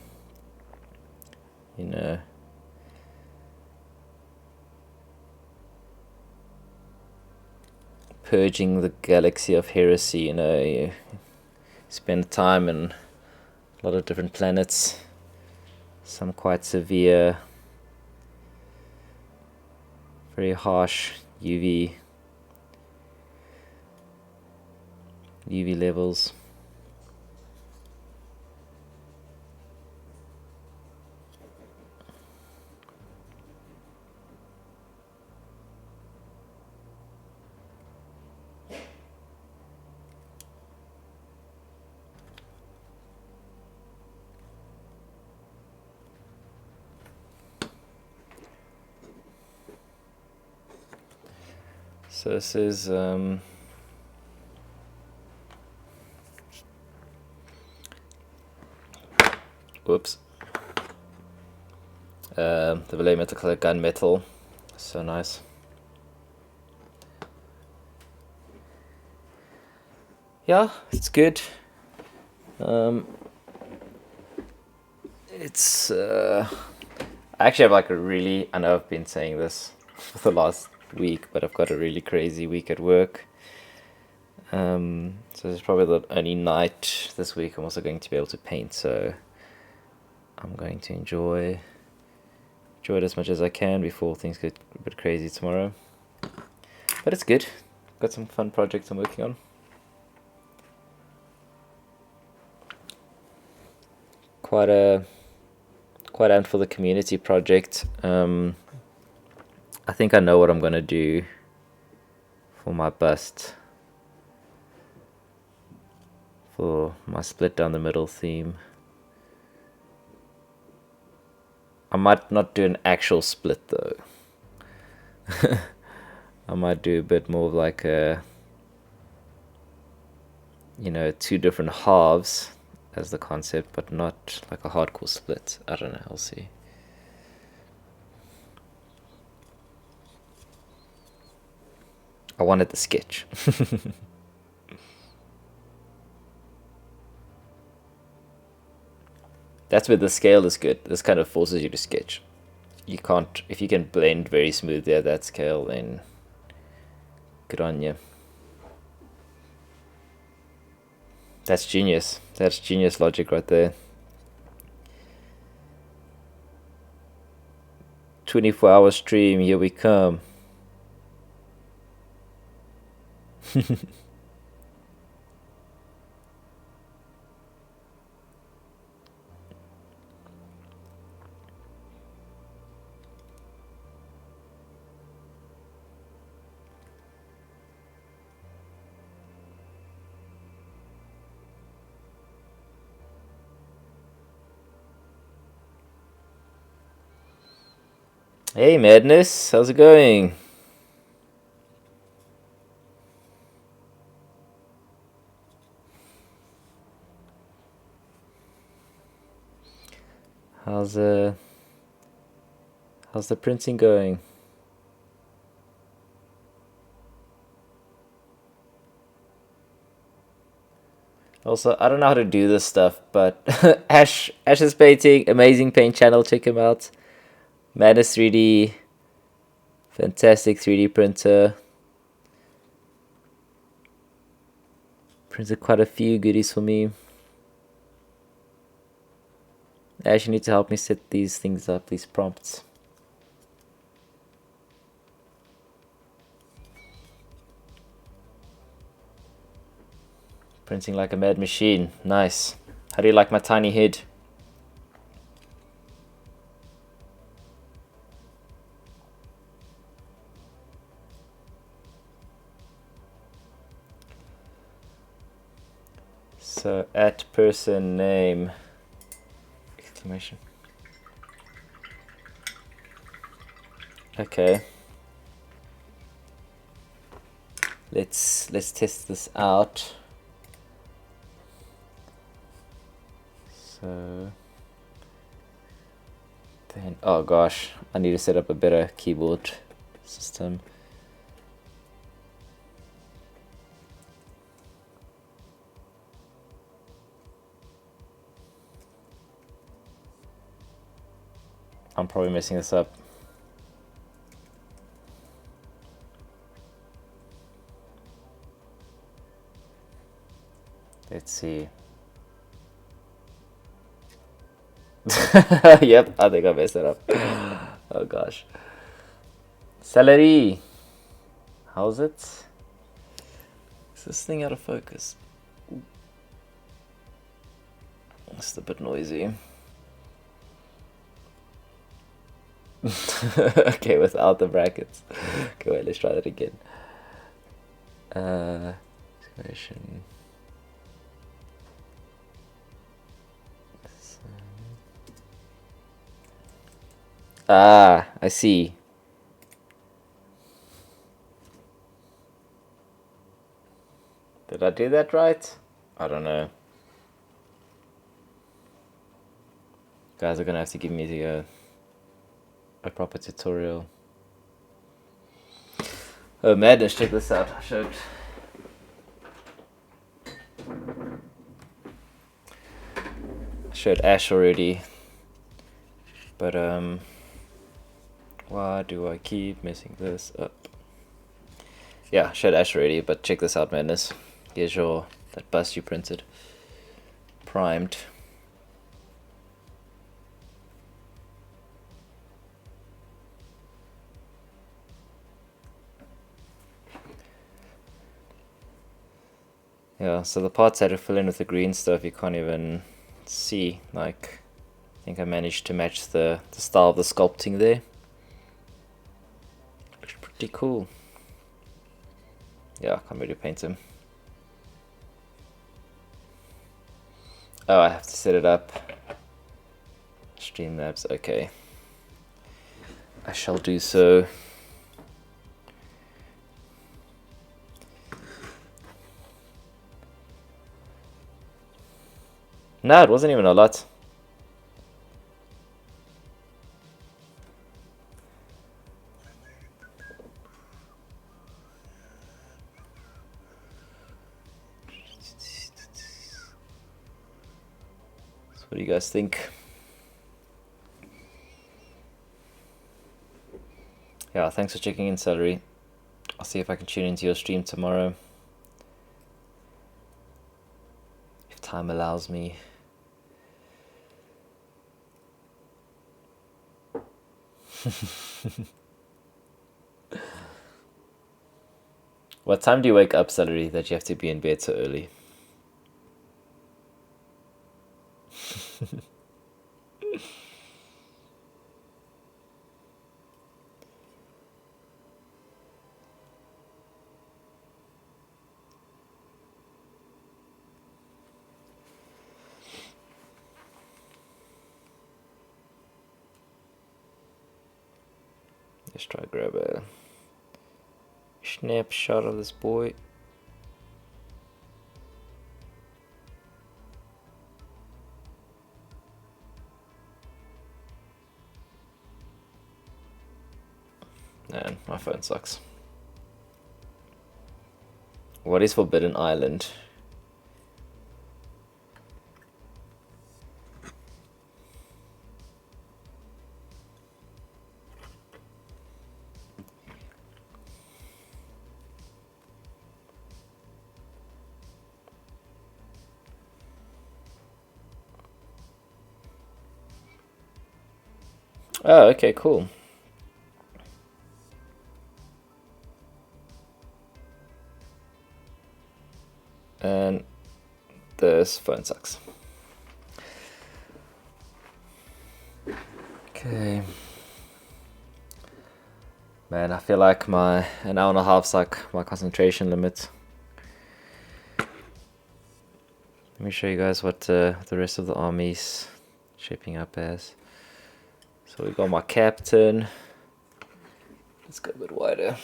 you know. Purging the galaxy of heresy, you know. You spend time in a lot of different planets, some quite severe, very harsh UV levels. So this is whoops. The Valet Metal Color Gunmetal, so nice. Yeah, it's good. It's I actually have like a really, I know I've been saying this for the last week, but I've got a really crazy week at work. So it's probably the only night this week I'm also going to be able to paint, so I'm going to enjoy it as much as I can before things get a bit crazy tomorrow. But it's good. Got some fun projects I'm working on. Quite amped for the community project. I think I know what I'm gonna do for my bust, for my split down the middle theme. I might not do an actual split though. I might do a bit more of like a, you know, two different halves as the concept, but not like a hardcore split. I don't know, I'll see. I wanted the sketch. That's where the scale is good. This kind of forces you to sketch. You can't, if you can blend very smoothly at that scale, then good on you. That's genius. That's genius logic right there. 24-hour stream, here we come. Hey Madness, how's it going? How's the printing going? Also, I don't know how to do this stuff, but Ash's painting, amazing paint channel, check him out. Madness 3D, fantastic 3D printer. Printed quite a few goodies for me. Ash, you need to help me set these things up, these prompts. Printing like a mad machine. Nice. How do you like my tiny head? So at person name exclamation. Okay. Let's test this out. So then, oh gosh, I need to set up a better keyboard system. I'm probably messing this up. Let's see. Yep, I think I messed it up. Oh gosh. Celery. How's it? Is this thing out of focus? It's a bit noisy. Okay, without the brackets. Okay, wait, let's try that again. Exclamation. Ah, I see. Did I do that right? I don't know. Guys are gonna have to give me a proper tutorial. Oh madness, check this out. I showed Ash already. But why do I keep messing this up? Yeah, showed Ash already, but check this out, madness. Here's that bust you printed. Primed. Yeah, so the parts I had to fill in with the green stuff you can't even see. Like, I think I managed to match the style of the sculpting there. Looks pretty cool. Yeah, I can't really paint him. Oh, I have to set it up. Streamlabs, okay. I shall do so. No, it wasn't even a lot. So what do you guys think? Yeah, thanks for checking in, Celery. I'll see if I can tune into your stream tomorrow. If time allows me. What time do you wake up, Celery, that you have to be in bed so early? Let's try to grab a snapshot of this boy. Man, my phone sucks. What is Forbidden Island? Oh, okay, cool. And this phone sucks. Okay. Man, I feel like an hour and a half's like my concentration limit. Let me show you guys what the rest of the army's shaping up as. So we got my captain. Let's go a bit wider.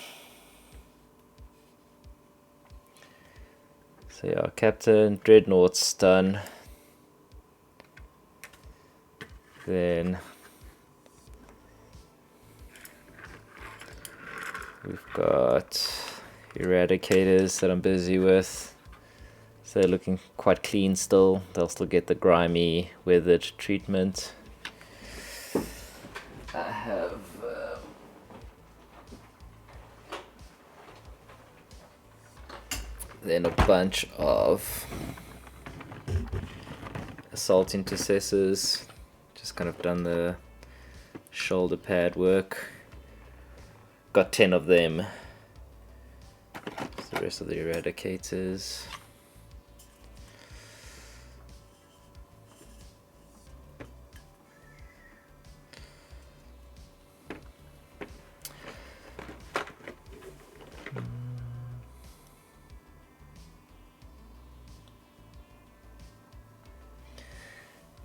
So yeah, captain, dreadnought's done. Then we've got eradicators that I'm busy with. So they're looking quite clean still. They'll still get the grimy, weathered treatment. have then a bunch of assault intercessors. Just kind of done the shoulder pad work. Got 10 of them. That's the rest of the eradicators.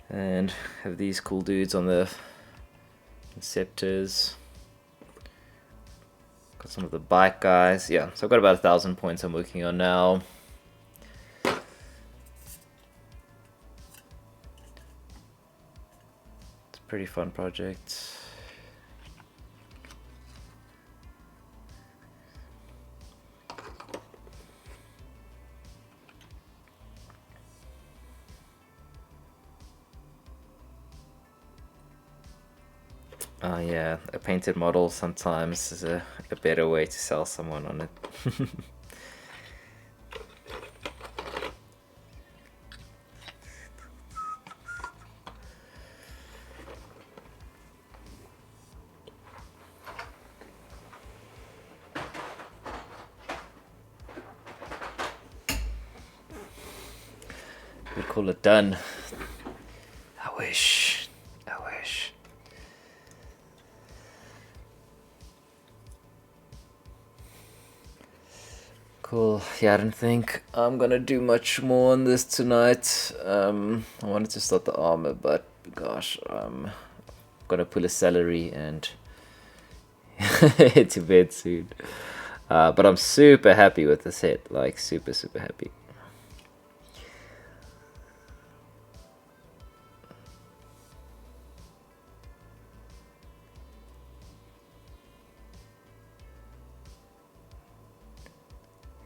And have these cool dudes on the Inceptors. Got some of the bike guys. Yeah, so I've got about 1,000 points I'm working on now. It's a pretty fun project. Oh yeah, a painted model sometimes is a better way to sell someone on it. We call it done. I wish. I wish. Cool. Yeah, I don't think I'm gonna do much more on this tonight. I wanted to start the armor, but gosh, I'm gonna pull a celery and head to bed soon. But I'm super happy with the set. Like, super happy.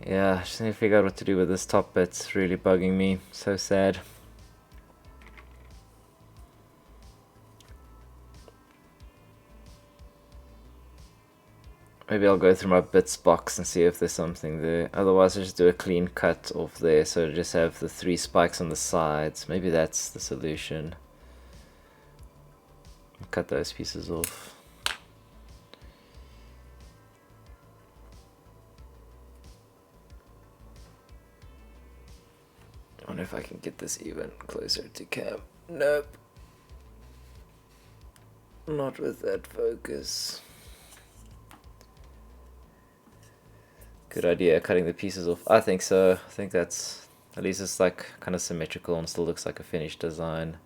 Yeah, just need to figure out what to do with this top. It's really bugging me. So sad. Maybe I'll go through my bits box and see if there's something there. Otherwise, I'll just do a clean cut off there. So just have the 3 spikes on the sides. Maybe that's the solution. Cut those pieces off. I wonder if I can get this even closer to cam. Nope. Not with that focus. Good idea, cutting the pieces off. I think so. I think that's, at least it's like kind of symmetrical and still looks like a finished design.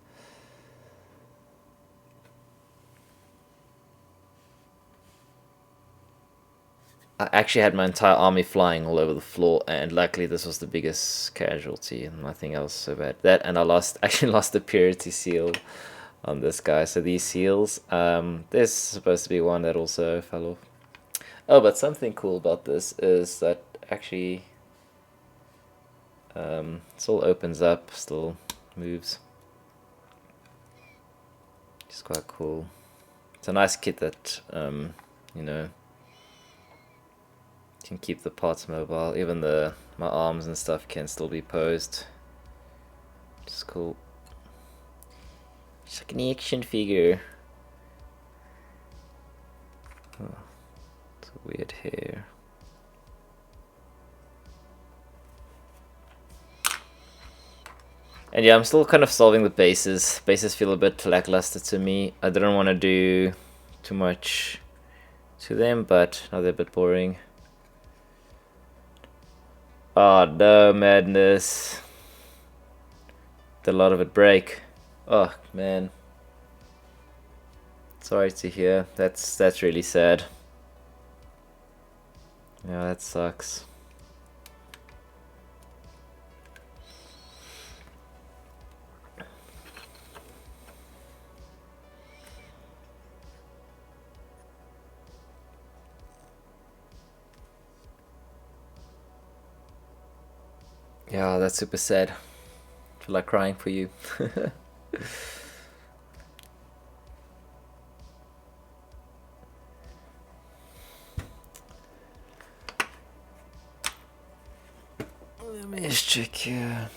I actually had my entire army flying all over the floor, and luckily this was the biggest casualty and nothing else so bad. That, and I actually lost the purity seal on this guy. So these seals, there's supposed to be one that also fell off. Oh, but something cool about this is that actually it all opens up, still moves. It's quite cool. It's a nice kit that, you know, can keep the parts mobile. Even my arms and stuff can still be posed. Which is cool. It's like an action figure. Oh, it's a weird hair. And yeah, I'm still kind of solving the bases. Bases feel a bit lackluster to me. I didn't want to do too much to them, but now they're a bit boring. Oh no, madness. Did a lot of it break. Oh man. Sorry to hear. That's really sad. Yeah, that sucks. Yeah, that's super sad. I feel like crying for you. Let me just check here.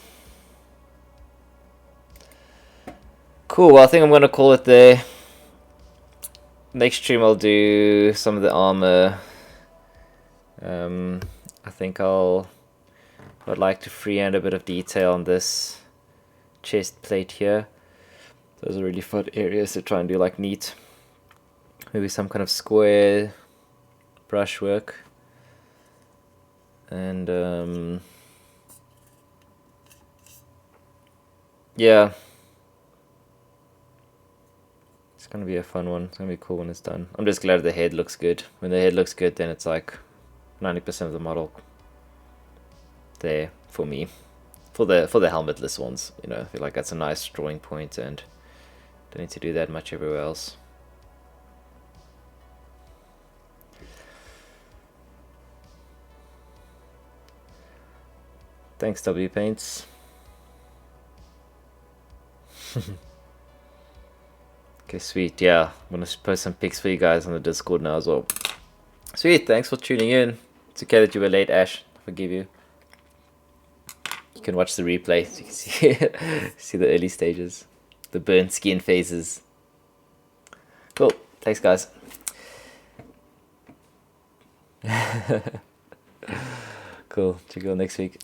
Cool, well, I think I'm going to call it there. Next stream I'll do some of the armor. I think I'd like to freehand a bit of detail on this chest plate here. Those are really fun areas to try and do like neat. Maybe some kind of square brushwork. And yeah. It's gonna be a fun one. It's gonna be cool when it's done. I'm just glad the head looks good. When the head looks good, then it's like 90% of the model there for me. For the helmetless ones, you know, I feel like that's a nice drawing point and don't need to do that much everywhere else. Thanks, W Paints. Okay, sweet. Yeah, I'm gonna post some pics for you guys on the Discord now as well. Sweet, thanks for tuning in. It's okay that you were late, Ash. I forgive you. You can watch the replay so you can see the early stages, the burnt skin phases. Cool. Thanks, guys. Cool. Check you all next week.